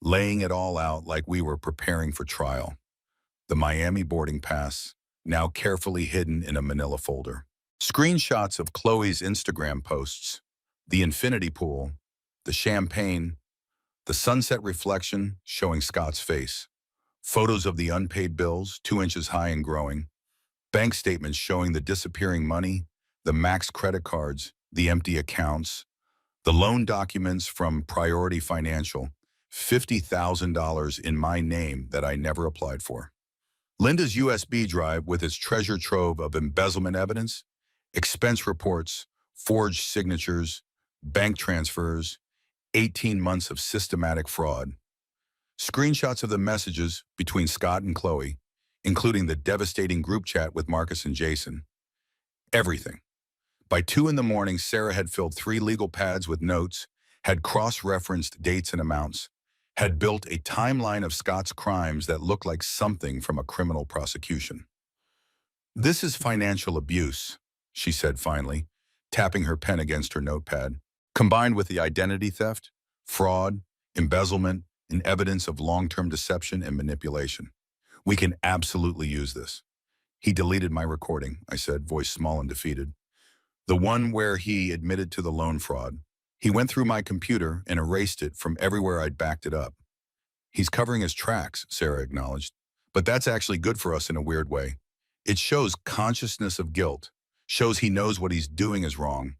laying it all out like we were preparing for trial. The Miami boarding pass, now carefully hidden in a manila folder. Screenshots of Chloe's Instagram posts, the infinity pool, the champagne, the sunset reflection showing Scott's face, photos of the unpaid bills, 2 inches high and growing, bank statements showing the disappearing money, the max credit cards, the empty accounts, The loan documents from Priority Financial, $50,000 in my name that I never applied for. Linda's USB drive with its treasure trove of embezzlement evidence, expense reports, forged signatures, bank transfers, 18 months of systematic fraud. Screenshots of the messages between Scott and Chloe, including the devastating group chat with Marcus and Jason. Everything. By 2 in the morning, Sarah had filled 3 legal pads with notes, had cross-referenced dates and amounts, had built a timeline of Scott's crimes that looked like something from a criminal prosecution. "This is financial abuse," she said finally, tapping her pen against her notepad, "combined with the identity theft, fraud, embezzlement, and evidence of long-term deception and manipulation. We can absolutely use this." "He deleted my recording," I said, voice small and defeated. "The one where he admitted to the loan fraud. He went through my computer and erased it from everywhere I'd backed it up." "He's covering his tracks," Sarah acknowledged. "But that's actually good for us in a weird way. It shows consciousness of guilt, shows he knows what he's doing is wrong.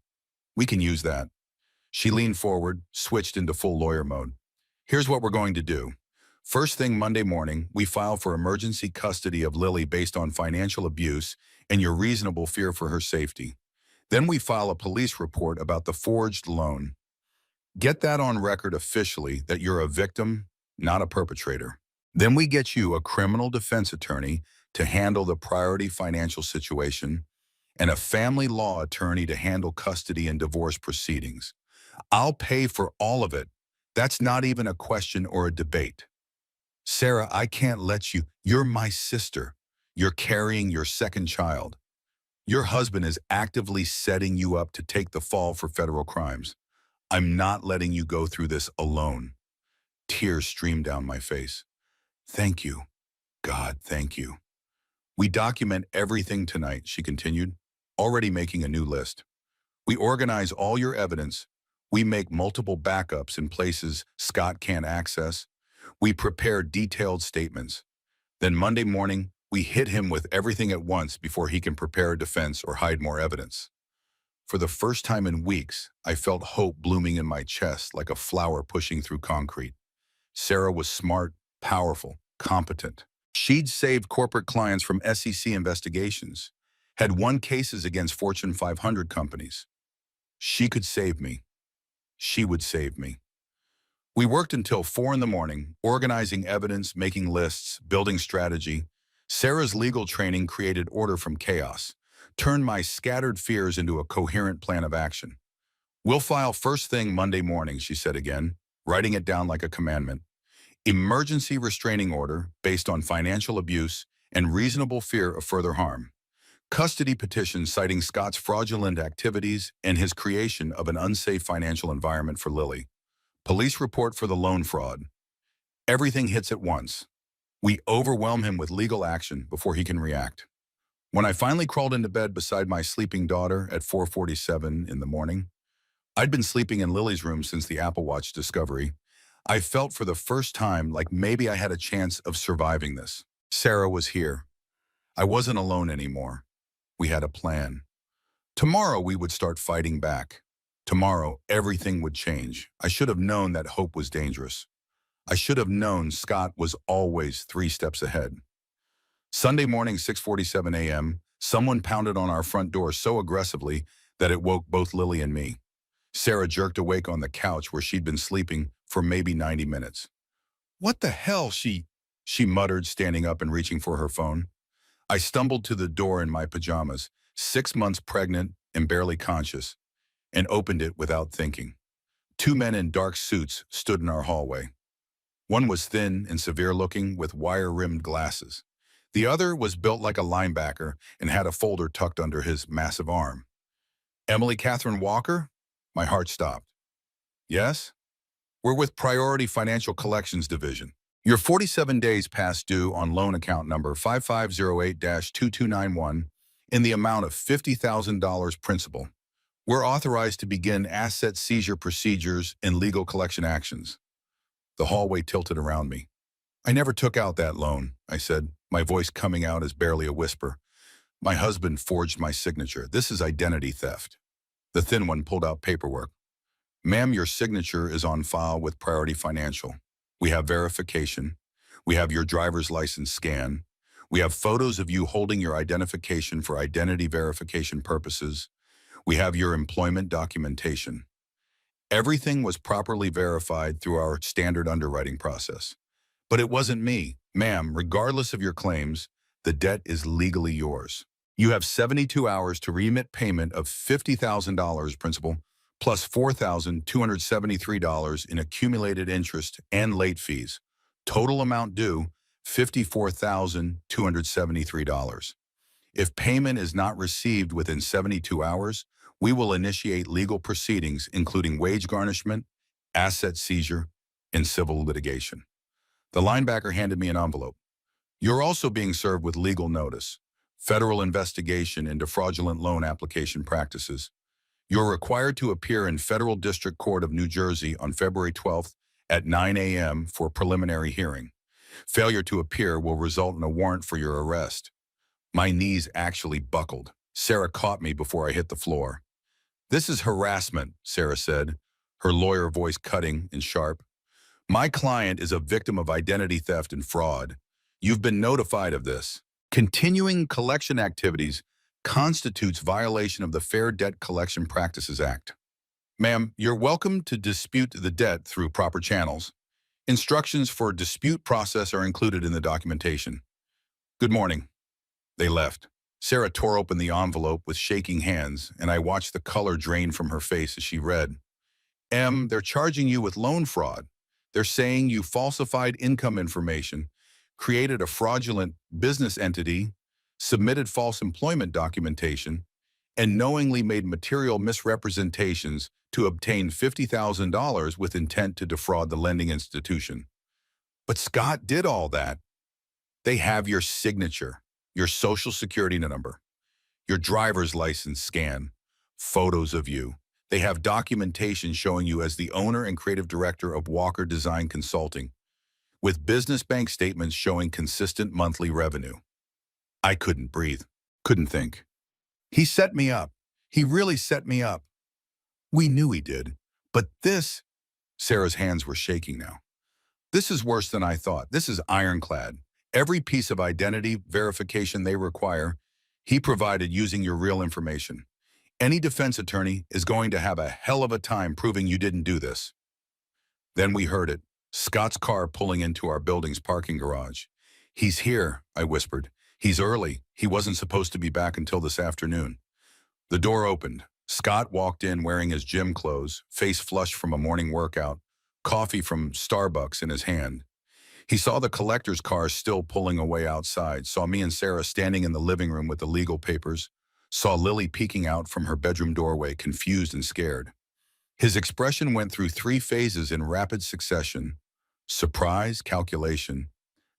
We can use that." She leaned forward, switched into full lawyer mode. "Here's what we're going to do. First thing Monday morning, we file for emergency custody of Lily based on financial abuse and your reasonable fear for her safety. Then we file a police report about the forged loan. Get that on record officially that you're a victim, not a perpetrator. Then we get you a criminal defense attorney to handle the Priority Financial situation and a family law attorney to handle custody and divorce proceedings. I'll pay for all of it. That's not even a question or a debate. Sarah, I can't let you. You're my sister. You're carrying your second child. Your husband is actively setting you up to take the fall for federal crimes. I'm not letting you go through this alone." Tears streamed down my face. "Thank you. God, thank you." "We document everything tonight," she continued, already making a new list. "We organize all your evidence. We make multiple backups in places Scott can't access. We prepare detailed statements. Then Monday morning, we hit him with everything at once before he can prepare a defense or hide more evidence." For the first time in weeks, I felt hope blooming in my chest like a flower pushing through concrete. Sarah was smart, powerful, competent. She'd saved corporate clients from SEC investigations, had won cases against Fortune 500 companies. She could save me. She would save me. We worked until 4 in the morning, organizing evidence, making lists, building strategy. Sarah's legal training created order from chaos, turned my scattered fears into a coherent plan of action. "We'll file first thing Monday morning," she said again, writing it down like a commandment. "Emergency restraining order based on financial abuse and reasonable fear of further harm. Custody petition citing Scott's fraudulent activities and his creation of an unsafe financial environment for Lily. Police report for the loan fraud. Everything hits at once. We overwhelm him with legal action before he can react." When I finally crawled into bed beside my sleeping daughter at 4:47 in the morning, I'd been sleeping in Lily's room since the Apple Watch discovery. I felt for the first time like maybe I had a chance of surviving this. Sarah was here. I wasn't alone anymore. We had a plan. Tomorrow we would start fighting back. Tomorrow everything would change. I should have known that hope was dangerous. I should have known Scott was always 3 steps ahead. Sunday morning, 6:47 a.m., someone pounded on our front door so aggressively that it woke both Lily and me. Sarah jerked awake on the couch where she'd been sleeping for maybe 90 minutes. "What the hell?" she muttered, standing up and reaching for her phone. I stumbled to the door in my pajamas, 6 months pregnant and barely conscious, and opened it without thinking. 2 men in dark suits stood in our hallway. One was thin and severe-looking with wire-rimmed glasses. The other was built like a linebacker and had a folder tucked under his massive arm. "Emily Catherine Walker?" My heart stopped. "Yes?" "We're with Priority Financial Collections Division. You're 47 days past due on loan account number 5508-2291 in the amount of $50,000 principal. We're authorized to begin asset seizure procedures and legal collection actions." The hallway tilted around me. "I never took out that loan," I said, my voice coming out as barely a whisper. "My husband forged my signature. This is identity theft." The thin one pulled out paperwork. Ma'am, your signature is on file with Priority Financial. We have verification. We have your driver's license scan. We have photos of you holding your identification for identity verification purposes. We have your employment documentation. Everything was properly verified through our standard underwriting process. But it wasn't me. Ma'am, regardless of your claims, the debt is legally yours. You have 72 hours to remit payment of $50,000 principal plus $4,273 in accumulated interest and late fees. Total amount due, $54,273. If payment is not received within 72 hours, we will initiate legal proceedings, including wage garnishment, asset seizure, and civil litigation. The linebacker handed me an envelope. You're also being served with legal notice, federal investigation into fraudulent loan application practices. You're required to appear in Federal District Court of New Jersey on February 12th at 9 a.m. for a preliminary hearing. Failure to appear will result in a warrant for your arrest. My knees actually buckled. Sarah caught me before I hit the floor. This is harassment, Sarah said, her lawyer voice cutting and sharp. My client is a victim of identity theft and fraud. You've been notified of this. Continuing collection activities constitutes violation of the Fair Debt Collection Practices Act. Ma'am, you're welcome to dispute the debt through proper channels. Instructions for dispute process are included in the documentation. Good morning. They left. Sarah tore open the envelope with shaking hands, and I watched the color drain from her face as she read. They're charging you with loan fraud. They're saying you falsified income information, created a fraudulent business entity, submitted false employment documentation, and knowingly made material misrepresentations to obtain $50,000 with intent to defraud the lending institution. But Scott did all that. They have your signature, your social security number, your driver's license scan, photos of you. They have documentation showing you as the owner and creative director of Walker Design Consulting, with business bank statements showing consistent monthly revenue. I couldn't breathe, couldn't think. He set me up. He really set me up. We knew he did. But this, Sarah's hands were shaking now. This is worse than I thought. This is ironclad. Every piece of identity verification they require, he provided using your real information. Any defense attorney is going to have a hell of a time proving you didn't do this. Then we heard it, Scott's car pulling into our building's parking garage. He's here, I whispered. He's early. He wasn't supposed to be back until this afternoon. The door opened. Scott walked in wearing his gym clothes, face flushed from a morning workout, coffee from Starbucks in his hand. He saw the collector's car still pulling away outside, saw me and Sarah standing in the living room with the legal papers, saw Lily peeking out from her bedroom doorway, confused and scared. His expression went through 3 phases in rapid succession: surprise, calculation,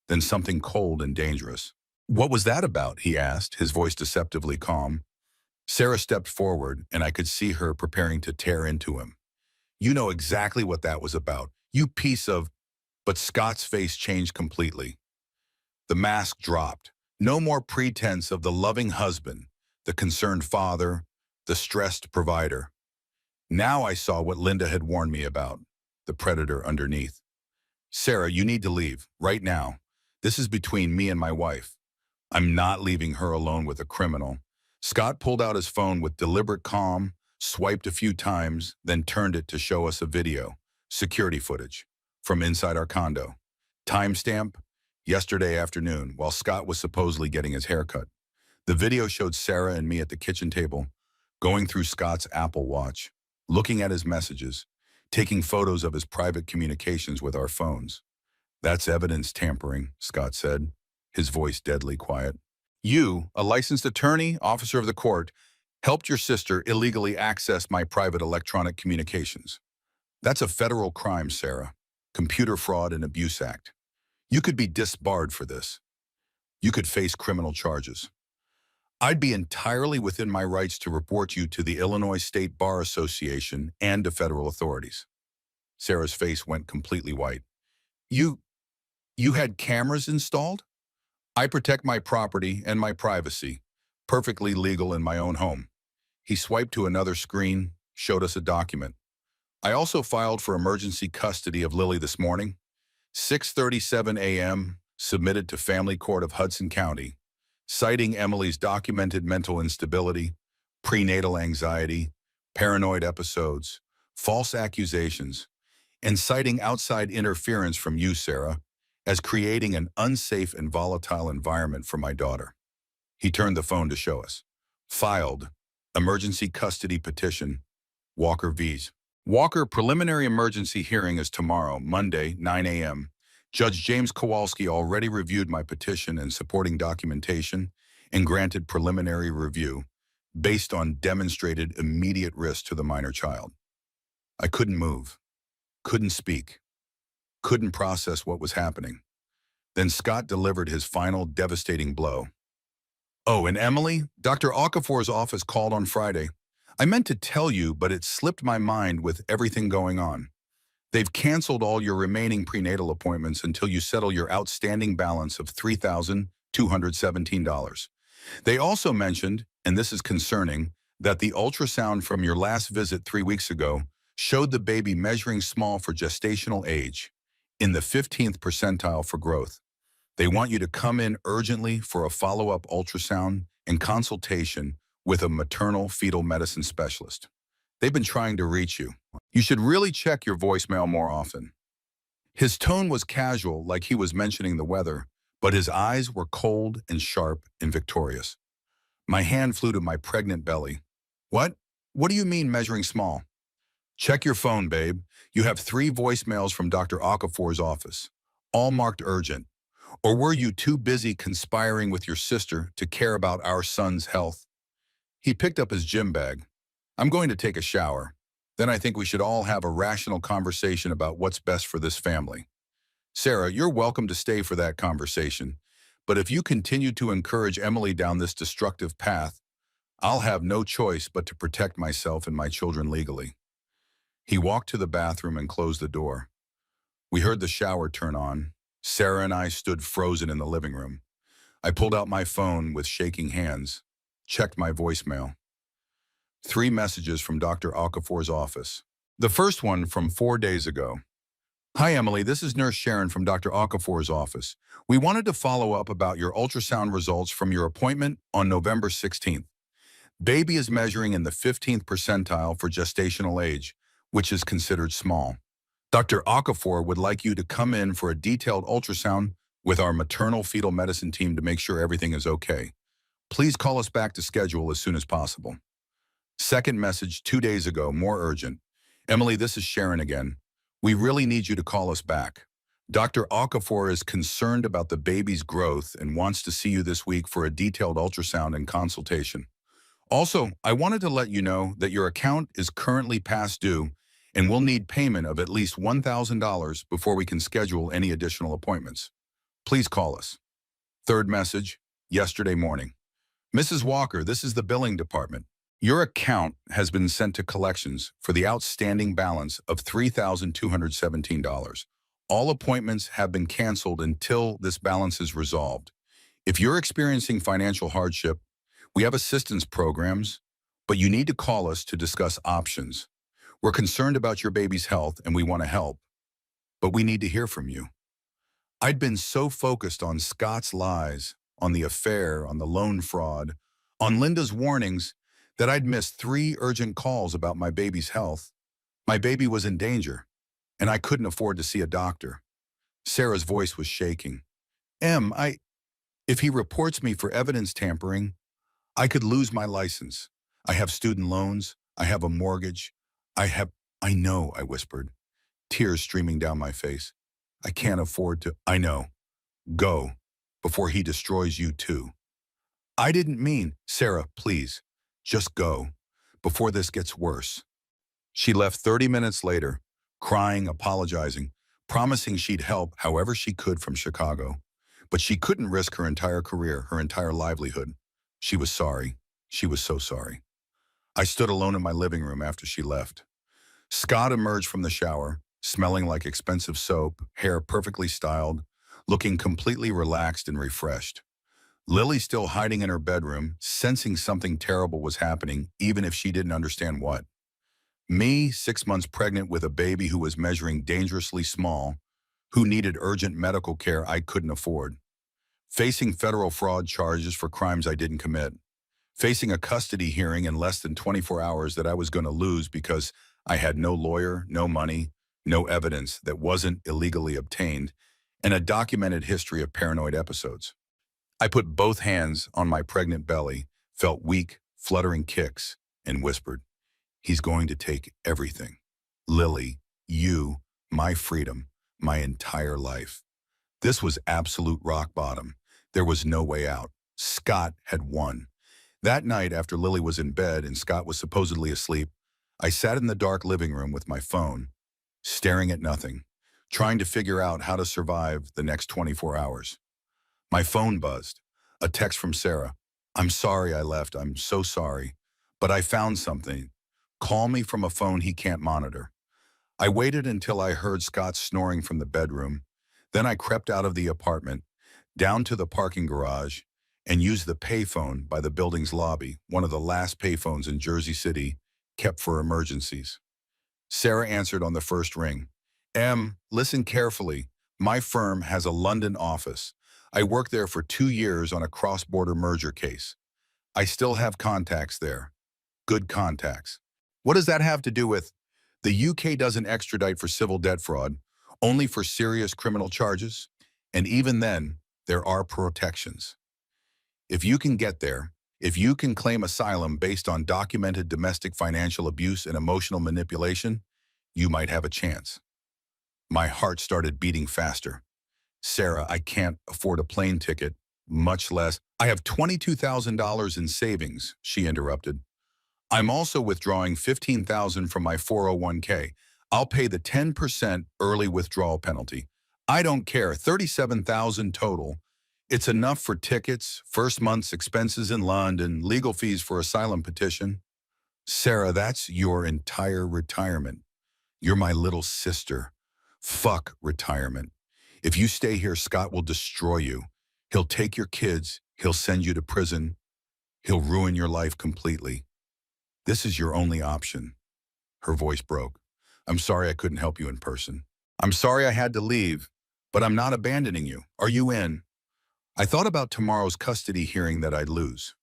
then something cold and dangerous. What was that about? He asked, his voice deceptively calm. Sarah stepped forward, and I could see her preparing to tear into him. You know exactly what that was about. You piece of... But Scott's face changed completely. The mask dropped. No more pretense of the loving husband, the concerned father, the stressed provider. Now I saw what Linda had warned me about, the predator underneath. Sarah, you need to leave, right now. This is between me and my wife. I'm not leaving her alone with a criminal. Scott pulled out his phone with deliberate calm, swiped a few times, then turned it to show us a video, security footage, from inside our condo. Timestamp, yesterday afternoon, while Scott was supposedly getting his haircut. The video showed Sarah and me at the kitchen table, going through Scott's Apple Watch, looking at his messages, taking photos of his private communications with our phones. That's evidence tampering, Scott said, his voice deadly quiet. You, a licensed attorney, officer of the court, helped your sister illegally access my private electronic communications. That's a federal crime, Sarah. Computer Fraud and Abuse Act. You could be disbarred for this. You could face criminal charges. I'd be entirely within my rights to report you to the Illinois State Bar Association and to federal authorities. Sarah's face went completely white. You had cameras installed? I protect my property and my privacy, perfectly legal in my own home. He swiped to another screen, showed us a document. I also filed for emergency custody of Lily this morning. 6:37 a.m., submitted to Family Court of Hudson County, citing Emily's documented mental instability, prenatal anxiety, paranoid episodes, false accusations, and citing outside interference from you, Sarah, as creating an unsafe and volatile environment for my daughter. He turned the phone to show us. Filed. Emergency custody petition. Walker vs. Walker preliminary emergency hearing is tomorrow, Monday, 9 a.m. Judge James Kowalski already reviewed my petition and supporting documentation and granted preliminary review based on demonstrated immediate risk to the minor child. I couldn't move, couldn't speak, couldn't process what was happening. Then Scott delivered his final devastating blow. Oh, and Emily, Dr. Okafor's office called on Friday. I meant to tell you, but it slipped my mind with everything going on. They've canceled all your remaining prenatal appointments until you settle your outstanding balance of $3,217. They also mentioned, and this is concerning, that the ultrasound from your last visit 3 weeks ago showed the baby measuring small for gestational age, in the 15th percentile for growth. They want you to come in urgently for a follow-up ultrasound and consultation with a maternal fetal medicine specialist. They've been trying to reach you. You should really check your voicemail more often. His tone was casual, like he was mentioning the weather, but his eyes were cold and sharp and victorious. My hand flew to my pregnant belly. What? What do you mean measuring small? Check your phone, babe. You have 3 voicemails from Dr. Okafor's office, all marked urgent. Or were you too busy conspiring with your sister to care about our son's health? He picked up his gym bag. I'm going to take a shower. Then I think we should all have a rational conversation about what's best for this family. Sarah, you're welcome to stay for that conversation. But if you continue to encourage Emily down this destructive path, I'll have no choice but to protect myself and my children legally. He walked to the bathroom and closed the door. We heard the shower turn on. Sarah and I stood frozen in the living room. I pulled out my phone with shaking hands, checked my voicemail. 3 messages from Dr. Okafor's office. The first one from 4 days ago. Hi, Emily. This is Nurse Sharon from Dr. Okafor's office. We wanted to follow up about your ultrasound results from your appointment on November 16th. Baby is measuring in the 15th percentile for gestational age, which is considered small. Dr. Okafor would like you to come in for a detailed ultrasound with our maternal fetal medicine team to make sure everything is okay. Please call us back to schedule as soon as possible. Second message 2 days ago, more urgent. Emily, this is Sharon again. We really need you to call us back. Dr. Okafor is concerned about the baby's growth and wants to see you this week for a detailed ultrasound and consultation. Also, I wanted to let you know that your account is currently past due and we'll need payment of at least $1,000 before we can schedule any additional appointments. Please call us. Third message, yesterday morning. Mrs. Walker, this is the billing department. Your account has been sent to collections for the outstanding balance of $3,217. All appointments have been canceled until this balance is resolved. If you're experiencing financial hardship, we have assistance programs, but you need to call us to discuss options. We're concerned about your baby's health and we want to help, but we need to hear from you. I'd been so focused on Scott's lies, on the affair, on the loan fraud, on Linda's warnings, that I'd missed 3 urgent calls about my baby's health. My baby was in danger, and I couldn't afford to see a doctor. Sarah's voice was shaking. If he reports me for evidence tampering, I could lose my license. I have student loans. I have a mortgage. I know, I whispered, tears streaming down my face. I can't afford to. I know. Go, before he destroys you too. I didn't mean, Sarah, please, just go, before this gets worse. She left 30 minutes later, crying, apologizing, promising she'd help however she could from Chicago. But she couldn't risk her entire career, her entire livelihood. She was sorry. She was so sorry. I stood alone in my living room after she left. Scott emerged from the shower, smelling like expensive soap, hair perfectly styled, looking completely relaxed and refreshed. Lily still hiding in her bedroom, sensing something terrible was happening, even if she didn't understand what. Me, 6 months pregnant with a baby who was measuring dangerously small, who needed urgent medical care I couldn't afford. Facing federal fraud charges for crimes I didn't commit. Facing a custody hearing in less than 24 hours that I was going to lose because I had no lawyer, no money, no evidence that wasn't illegally obtained, and a documented history of paranoid episodes. I put both hands on my pregnant belly, felt weak, fluttering kicks, and whispered, "He's going to take everything. Lily, you, my freedom, my entire life." This was absolute rock bottom. There was no way out. Scott had won. That night, after Lily was in bed and Scott was supposedly asleep, I sat in the dark living room with my phone, staring at nothing, trying to figure out how to survive the next 24 hours. My phone buzzed. A text from Sarah. "I'm sorry I left. I'm so sorry. But I found something. Call me from a phone he can't monitor." I waited until I heard Scott snoring from the bedroom. Then I crept out of the apartment, down to the parking garage, and used the payphone by the building's lobby, one of the last payphones in Jersey City, kept for emergencies. Sarah answered on the first ring. Listen carefully. My firm has a London office. I worked there for 2 years on a cross-border merger case. I still have contacts there. Good contacts. What does that have to do with? The UK doesn't extradite for civil debt fraud, only for serious criminal charges. And even then, there are protections. If you can get there, if you can claim asylum based on documented domestic financial abuse and emotional manipulation, you might have a chance. My heart started beating faster. "Sarah, I can't afford a plane ticket, much less. I have $22,000 in savings," she interrupted. "I'm also withdrawing $15,000 from my 401k. I'll pay the 10% early withdrawal penalty. I don't care, 37,000 total. It's enough for tickets, first month's expenses in London, legal fees for asylum petition." "Sarah, that's your entire retirement. You're my little sister. Fuck retirement. If you stay here, Scott will destroy you. He'll take your kids. He'll send you to prison. He'll ruin your life completely. This is your only option." Her voice broke. "I'm sorry I couldn't help you in person. I'm sorry I had to leave, but I'm not abandoning you. Are you in?" I thought about tomorrow's custody hearing that I'd lose,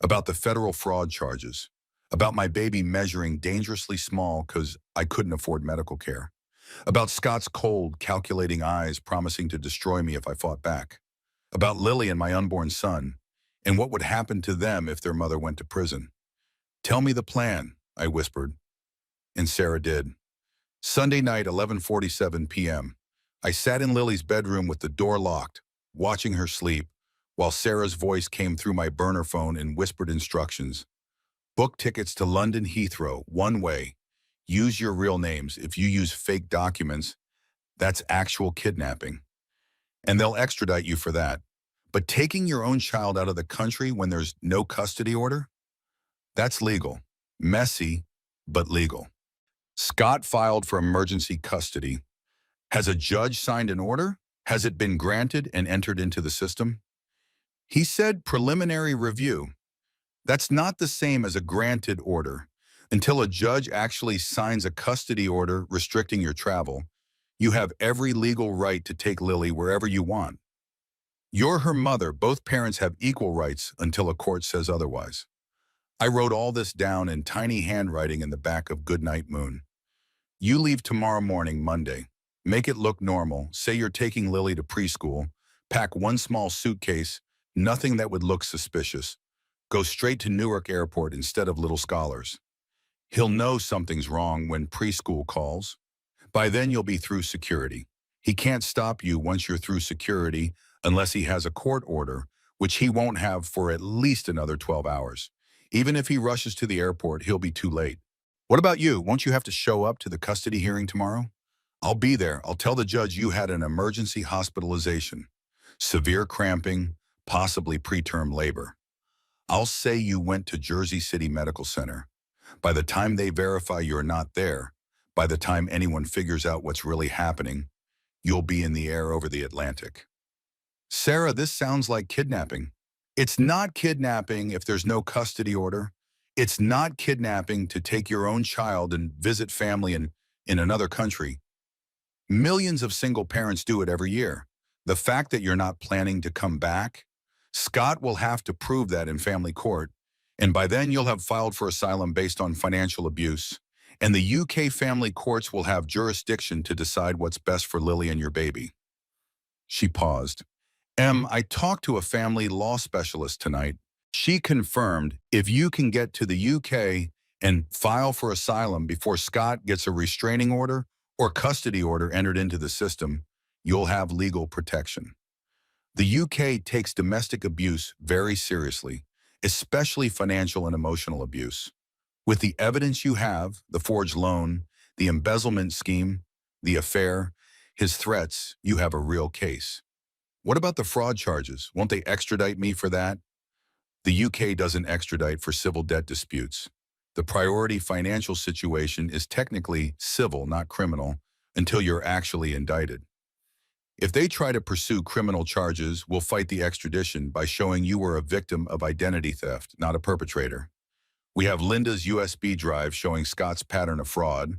about the federal fraud charges, about my baby measuring dangerously small because I couldn't afford medical care, about Scott's cold, calculating eyes promising to destroy me if I fought back, about Lily and my unborn son, and what would happen to them if their mother went to prison. "Tell me the plan," I whispered, and Sarah did. Sunday night, 11:47 p.m. I sat in Lily's bedroom with the door locked, watching her sleep, while Sarah's voice came through my burner phone in whispered instructions. "Book tickets to London Heathrow, one way. Use your real names. If you use fake documents, that's actual kidnapping. And they'll extradite you for that. But taking your own child out of the country when there's no custody order? That's legal. Messy, but legal." Scott filed for emergency custody. Has a judge signed an order? Has it been granted and entered into the system? He said preliminary review. That's not the same as a granted order. Until a judge actually signs a custody order restricting your travel, you have every legal right to take Lily wherever you want. You're her mother. Both parents have equal rights until a court says otherwise. I wrote all this down in tiny handwriting in the back of Goodnight Moon. You leave tomorrow morning, Monday. Make it look normal. Say you're taking Lily to preschool. Pack one small suitcase, nothing that would look suspicious. Go straight to Newark Airport instead of Little Scholars. He'll know something's wrong when preschool calls. By then you'll be through security. He can't stop you once you're through security unless he has a court order, which he won't have for at least another 12 hours. Even if he rushes to the airport, he'll be too late. What about you? Won't you have to show up to the custody hearing tomorrow? I'll be there. I'll tell the judge you had an emergency hospitalization, severe cramping, possibly preterm labor. I'll say you went to Jersey City Medical Center. By the time they verify you're not there, by the time anyone figures out what's really happening, you'll be in the air over the Atlantic. Sarah, this sounds like kidnapping. It's not kidnapping if there's no custody order. It's not kidnapping to take your own child and visit family in another country. Millions of single parents do it every year. The fact that you're not planning to come back, Scott will have to prove that in family court, and by then you'll have filed for asylum based on financial abuse, and the UK family courts will have jurisdiction to decide what's best for Lily and your baby. She paused. I talked to a family law specialist tonight. She confirmed if you can get to the UK and file for asylum before Scott gets a restraining order or custody order entered into the system, you'll have legal protection. The UK takes domestic abuse very seriously, especially financial and emotional abuse. With the evidence you have, the forged loan, the embezzlement scheme, the affair, his threats, you have a real case. What about the fraud charges? Won't they extradite me for that? The UK doesn't extradite for civil debt disputes. The priority financial situation is technically civil, not criminal, until you're actually indicted. If they try to pursue criminal charges, we'll fight the extradition by showing you were a victim of identity theft, not a perpetrator. We have Linda's USB drive showing Scott's pattern of fraud.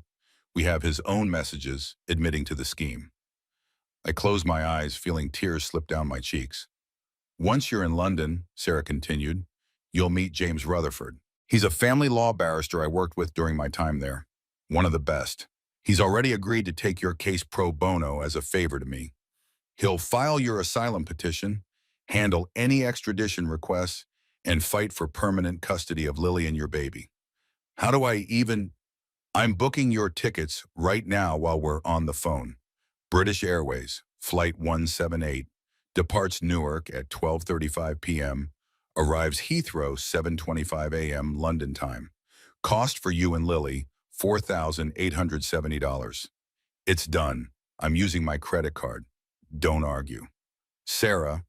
We have his own messages admitting to the scheme. I closed my eyes, feeling tears slip down my cheeks. Once you're in London, Sarah continued, you'll meet James Rutherford. He's a family law barrister I worked with during my time there. One of the best. He's already agreed to take your case pro bono as a favor to me. He'll file your asylum petition, handle any extradition requests, and fight for permanent custody of Lily and your baby. How do I even... I'm booking your tickets right now while we're on the phone. British Airways, Flight 178, departs Newark at 12:35 p.m., arrives Heathrow 7:25 a.m. London time. Cost for you and Lily, $4,870. It's done. I'm using my credit card. Don't argue. Sarah,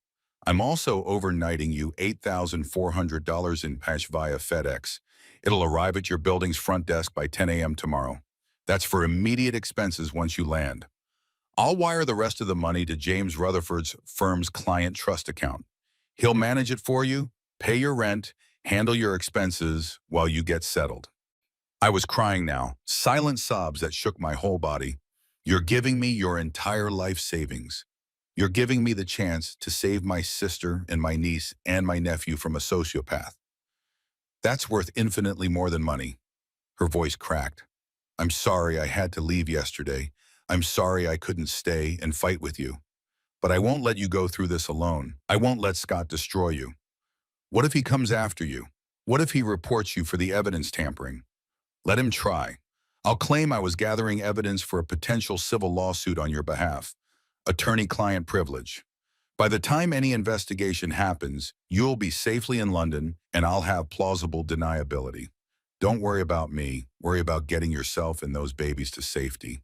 I'm also overnighting you $8,400 in cash via FedEx. It'll arrive at your building's front desk by 10 a.m. tomorrow. That's for immediate expenses once you land. I'll wire the rest of the money to James Rutherford's firm's client trust account. He'll manage it for you, pay your rent, handle your expenses while you get settled. I was crying now, silent sobs that shook my whole body. You're giving me your entire life savings. You're giving me the chance to save my sister and my niece and my nephew from a sociopath. That's worth infinitely more than money. Her voice cracked. I'm sorry I had to leave yesterday. I'm sorry I couldn't stay and fight with you. But I won't let you go through this alone. I won't let Scott destroy you. What if he comes after you? What if he reports you for the evidence tampering? Let him try. I'll claim I was gathering evidence for a potential civil lawsuit on your behalf. Attorney-client privilege. By the time any investigation happens, you'll be safely in London and I'll have plausible deniability. Don't worry about me. Worry about getting yourself and those babies to safety.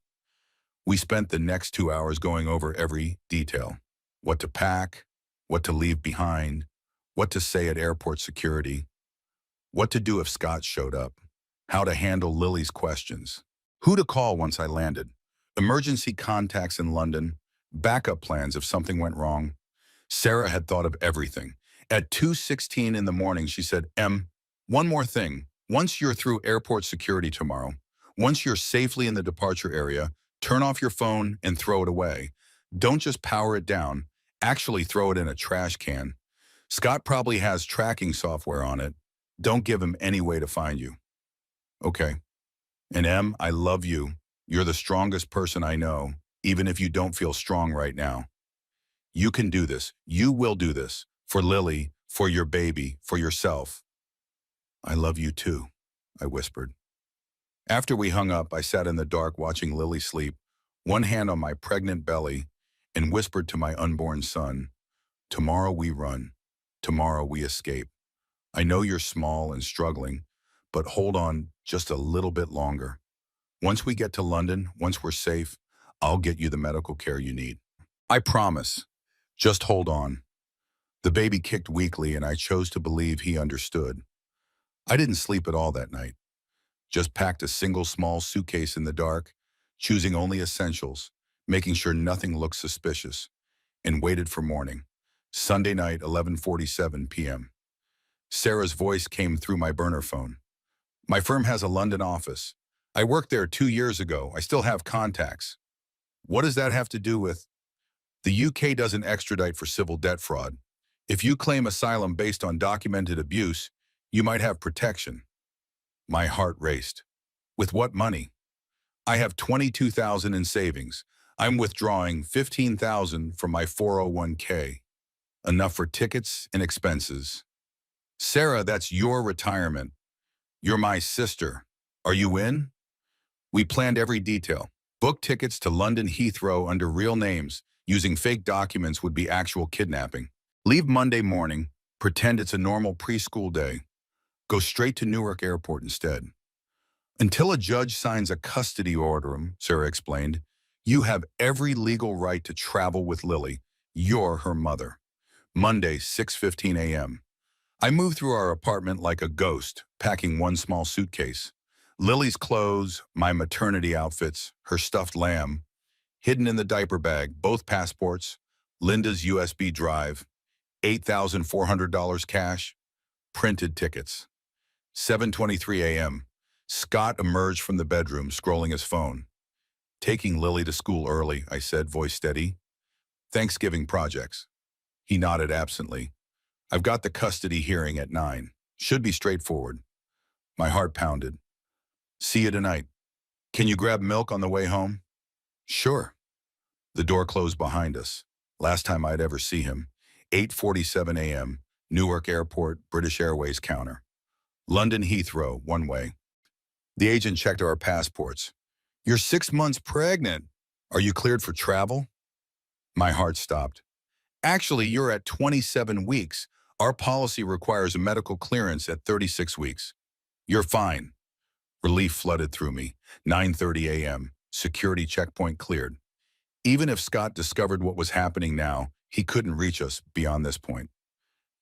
We spent the next 2 hours going over every detail. What to pack, what to leave behind, what to say at airport security, what to do if Scott showed up, how to handle Lily's questions, who to call once I landed, emergency contacts in London, backup plans if something went wrong. Sarah had thought of everything. At 2:16 in the morning, she said, one more thing. Once you're through airport security tomorrow, once you're safely in the departure area, turn off your phone and throw it away. Don't just power it down. Actually throw it in a trash can. Scott probably has tracking software on it. Don't give him any way to find you. Okay. And I love you. You're the strongest person I know, even if you don't feel strong right now. You can do this. You will do this. For Lily, for your baby, for yourself. I love you too, I whispered. After we hung up, I sat in the dark watching Lily sleep, one hand on my pregnant belly, and whispered to my unborn son, tomorrow we run. Tomorrow we escape. I know you're small and struggling, but hold on just a little bit longer. Once we get to London, once we're safe, I'll get you the medical care you need. I promise. Just hold on. The baby kicked weakly, and I chose to believe he understood. I didn't sleep at all that night. Just packed a single small suitcase in the dark, choosing only essentials, making sure nothing looked suspicious, and waited for morning. Sunday night, 11:47 p.m. Sarah's voice came through my burner phone. My firm has a London office. I worked there 2 years ago. I still have contacts. What does that have to do with? The UK doesn't extradite for civil debt fraud. If you claim asylum based on documented abuse, you might have protection. My heart raced. With what money? I have 22,000 in savings. I'm withdrawing 15,000 from my 401k. Enough for tickets and expenses. Sarah, that's your retirement. You're my sister. Are you in? We planned every detail. Book tickets to London Heathrow under real names. Using fake documents would be actual kidnapping. Leave Monday morning. Pretend it's a normal preschool day. Go straight to Newark Airport instead. Until a judge signs a custody order, Sarah explained, you have every legal right to travel with Lily. You're her mother. Monday, 6:15 a.m. I moved through our apartment like a ghost, packing one small suitcase. Lily's clothes, my maternity outfits, her stuffed lamb, hidden in the diaper bag, both passports, Linda's USB drive, $8,400 cash, printed tickets. 7:23 a.m. Scott emerged from the bedroom, scrolling his phone. Taking Lily to school early, I said, voice steady. Thanksgiving projects. He nodded absently. I've got the custody hearing at 9. Should be straightforward. My heart pounded. See you tonight. Can you grab milk on the way home? Sure. The door closed behind us. Last time I'd ever see him. 8:47 a.m. Newark Airport, British Airways counter. London Heathrow, one way. The agent checked our passports. You're 6 months pregnant. Are you cleared for travel? My heart stopped. Actually, you're at 27 weeks. Our policy requires a medical clearance at 36 weeks. You're fine. Relief flooded through me. 9:30 a.m. Security checkpoint cleared. Even if Scott discovered what was happening now, he couldn't reach us beyond this point.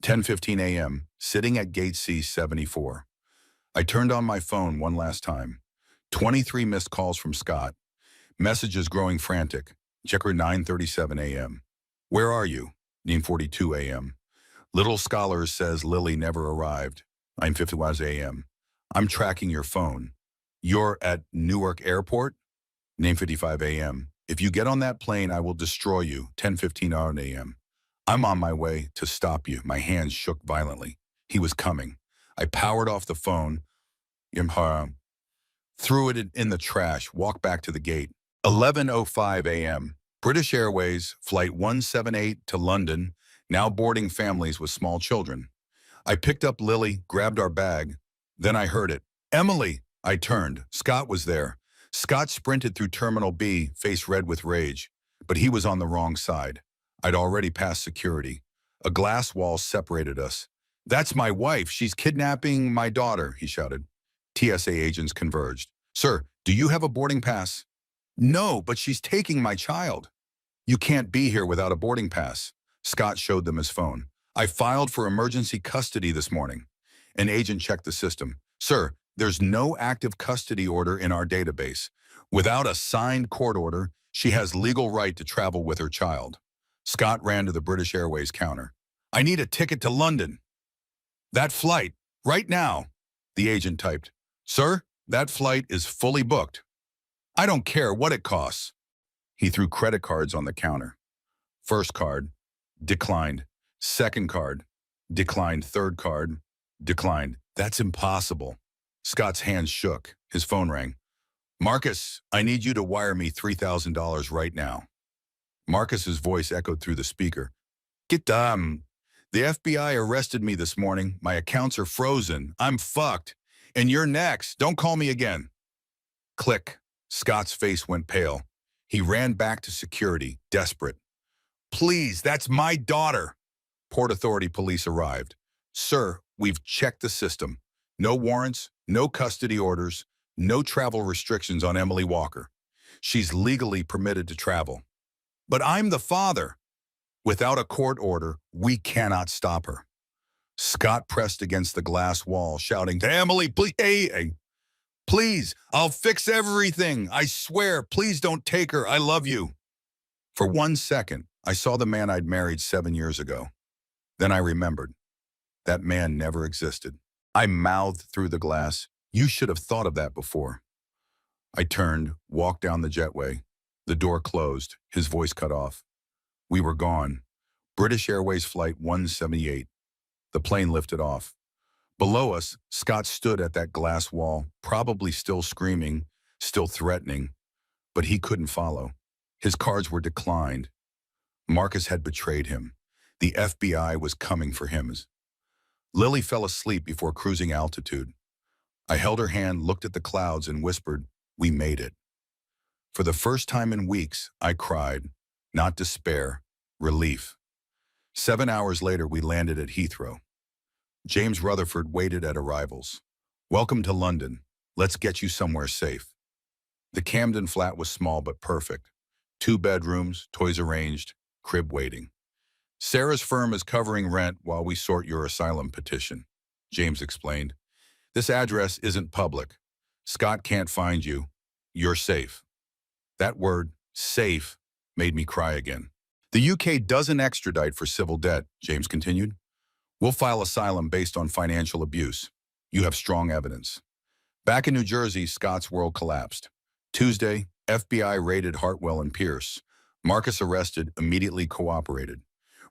10:15 a.m. Sitting at gate C-74. I turned on my phone one last time. 23 missed calls from Scott. Messages growing frantic. Checker 9:37 a.m. Where are you? 9:42 a.m. Little Scholars says Lily never arrived. 9:51 a.m. I'm tracking your phone. You're at Newark Airport? 9:55 a.m. If you get on that plane, I will destroy you. 10:15 a.m. I'm on my way to stop you. My hands shook violently. He was coming. I powered off the phone, threw it in the trash, walked back to the gate. 11:05 a.m. British Airways, Flight 178 to London, now boarding families with small children. I picked up Lily, grabbed our bag. Then I heard it. Emily! I turned. Scott was there. Scott sprinted through Terminal B, face red with rage. But he was on the wrong side. I'd already passed security. A glass wall separated us. That's my wife. She's kidnapping my daughter, he shouted. TSA agents converged. Sir, do you have a boarding pass? No, but she's taking my child. You can't be here without a boarding pass. Scott showed them his phone. I filed for emergency custody this morning. An agent checked the system. Sir, there's no active custody order in our database. Without a signed court order, she has legal right to travel with her child. Scott ran to the British Airways counter. I need a ticket to London. That flight, right now. The agent typed. Sir, that flight is fully booked. I don't care what it costs. He threw credit cards on the counter. First card, declined. Second card, declined. Third card, declined. That's impossible. Scott's hands shook. His phone rang. Marcus, I need you to wire me $3,000 right now. Marcus's voice echoed through the speaker. Get down. The FBI arrested me this morning. My accounts are frozen. I'm fucked. And you're next. Don't call me again. Click. Scott's face went pale. He ran back to security, desperate. Please, that's my daughter. Port Authority police arrived. Sir, we've checked the system. No warrants, no custody orders, no travel restrictions on Emily Walker. She's legally permitted to travel. But I'm the father. Without a court order, we cannot stop her. Scott pressed against the glass wall, shouting to Emily, please, hey, please, I'll fix everything. I swear, please don't take her. I love you. For 1 second, I saw the man I'd married 7 years ago. Then I remembered. That man never existed. I mouthed through the glass, You should have thought of that before. I turned, walked down the jetway. The door closed, his voice cut off. We were gone. British Airways Flight 178. The plane lifted off. Below us, Scott stood at that glass wall, probably still screaming, still threatening, but he couldn't follow. His cards were declined. Marcus had betrayed him. The FBI was coming for him. Lily fell asleep before cruising altitude. I held her hand, looked at the clouds, and whispered, "We made it." For the first time in weeks, I cried, not despair, relief. 7 hours later, we landed at Heathrow. James Rutherford waited at arrivals. "Welcome to London. Let's get you somewhere safe." The Camden flat was small but perfect. 2 bedrooms, toys arranged, crib waiting. "Sarah's firm is covering rent while we sort your asylum petition," James explained. "This address isn't public. Scott can't find you. You're safe." That word, safe, made me cry again. "The UK doesn't extradite for civil debt," James continued. "We'll file asylum based on financial abuse. You have strong evidence." Back in New Jersey, Scott's world collapsed. Tuesday, FBI raided Hartwell and Pierce. Marcus arrested, immediately cooperated.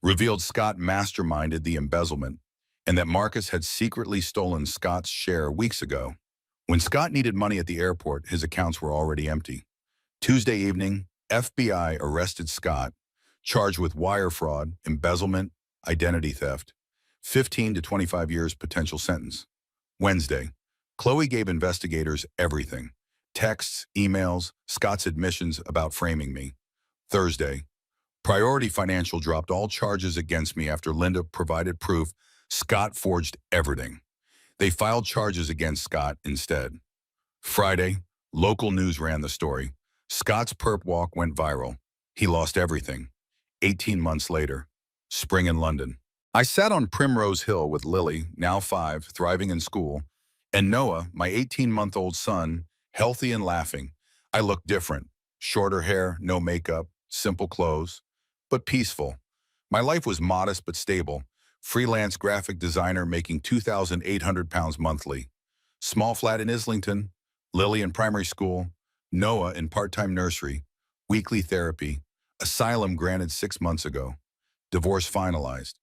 Revealed Scott masterminded the embezzlement and that Marcus had secretly stolen Scott's share weeks ago. When Scott needed money at the airport, his accounts were already empty. Tuesday evening, FBI arrested Scott, charged with wire fraud, embezzlement, identity theft, 15 to 25 years potential sentence. Wednesday, Chloe gave investigators everything: texts, emails, Scott's admissions about framing me. Thursday, Priority Financial dropped all charges against me after Linda provided proof Scott forged everything. They filed charges against Scott instead. Friday, local news ran the story. Scott's perp walk went viral. He lost everything. 18 months later, spring in London. I sat on Primrose Hill with Lily, now 5, thriving in school, and Noah, my 18-month-old son, healthy and laughing. I looked different. Shorter hair, no makeup, simple clothes, but peaceful. My life was modest but stable. Freelance graphic designer making £2,800 monthly. Small flat in Islington. Lily in primary school. Noah in part-time nursery. Weekly therapy. Asylum granted 6 months ago. Divorce finalized.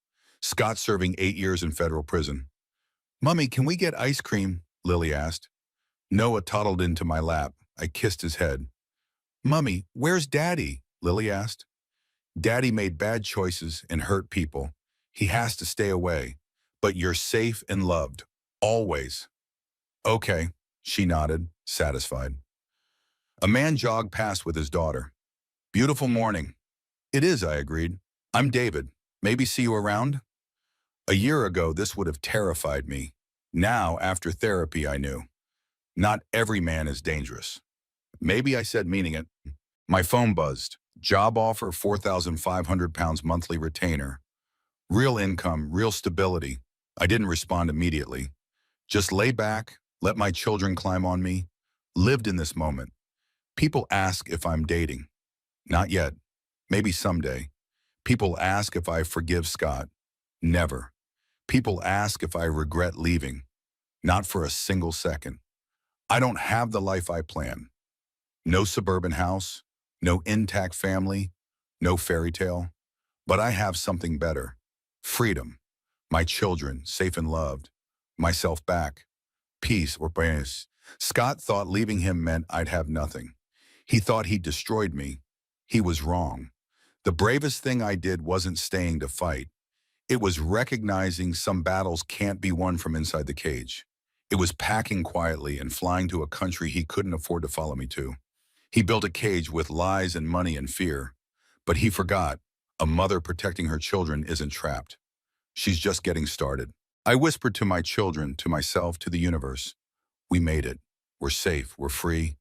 Scott serving 8 years in federal prison. "Mummy, can we get ice cream?" Lily asked. Noah toddled into my lap. I kissed his head. "Mummy, where's Daddy?" Lily asked. "Daddy made bad choices and hurt people. He has to stay away. But you're safe and loved. Always." "Okay," she nodded, satisfied. A man jogged past with his daughter. "Beautiful morning." "It is," I agreed. "I'm David. Maybe see you around?" A year ago, this would have terrified me. Now, after therapy, I knew. Not every man is dangerous. Maybe I said meaning it. My phone buzzed. Job offer, £4,500 monthly retainer. Real income, real stability. I didn't respond immediately. Just lay back, let my children climb on me. Lived in this moment. People ask if I'm dating. Not yet. Maybe someday. People ask if I forgive Scott. Never. People ask if I regret leaving. Not for a single second. I don't have the life I planned. No suburban house, no intact family, no fairy tale. But I have something better. Freedom. My children, safe and loved. Myself back. Peace or peace. Scott thought leaving him meant I'd have nothing. He thought he'd destroyed me. He was wrong. The bravest thing I did wasn't staying to fight. It was recognizing some battles can't be won from inside the cage. It was packing quietly and flying to a country he couldn't afford to follow me to. He built a cage with lies and money and fear. But he forgot, a mother protecting her children isn't trapped. She's just getting started. I whispered to my children, to myself, to the universe. We made it. We're safe, we're free,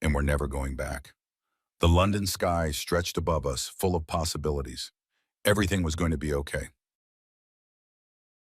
and we're never going back. The London sky stretched above us, full of possibilities. Everything was going to be okay.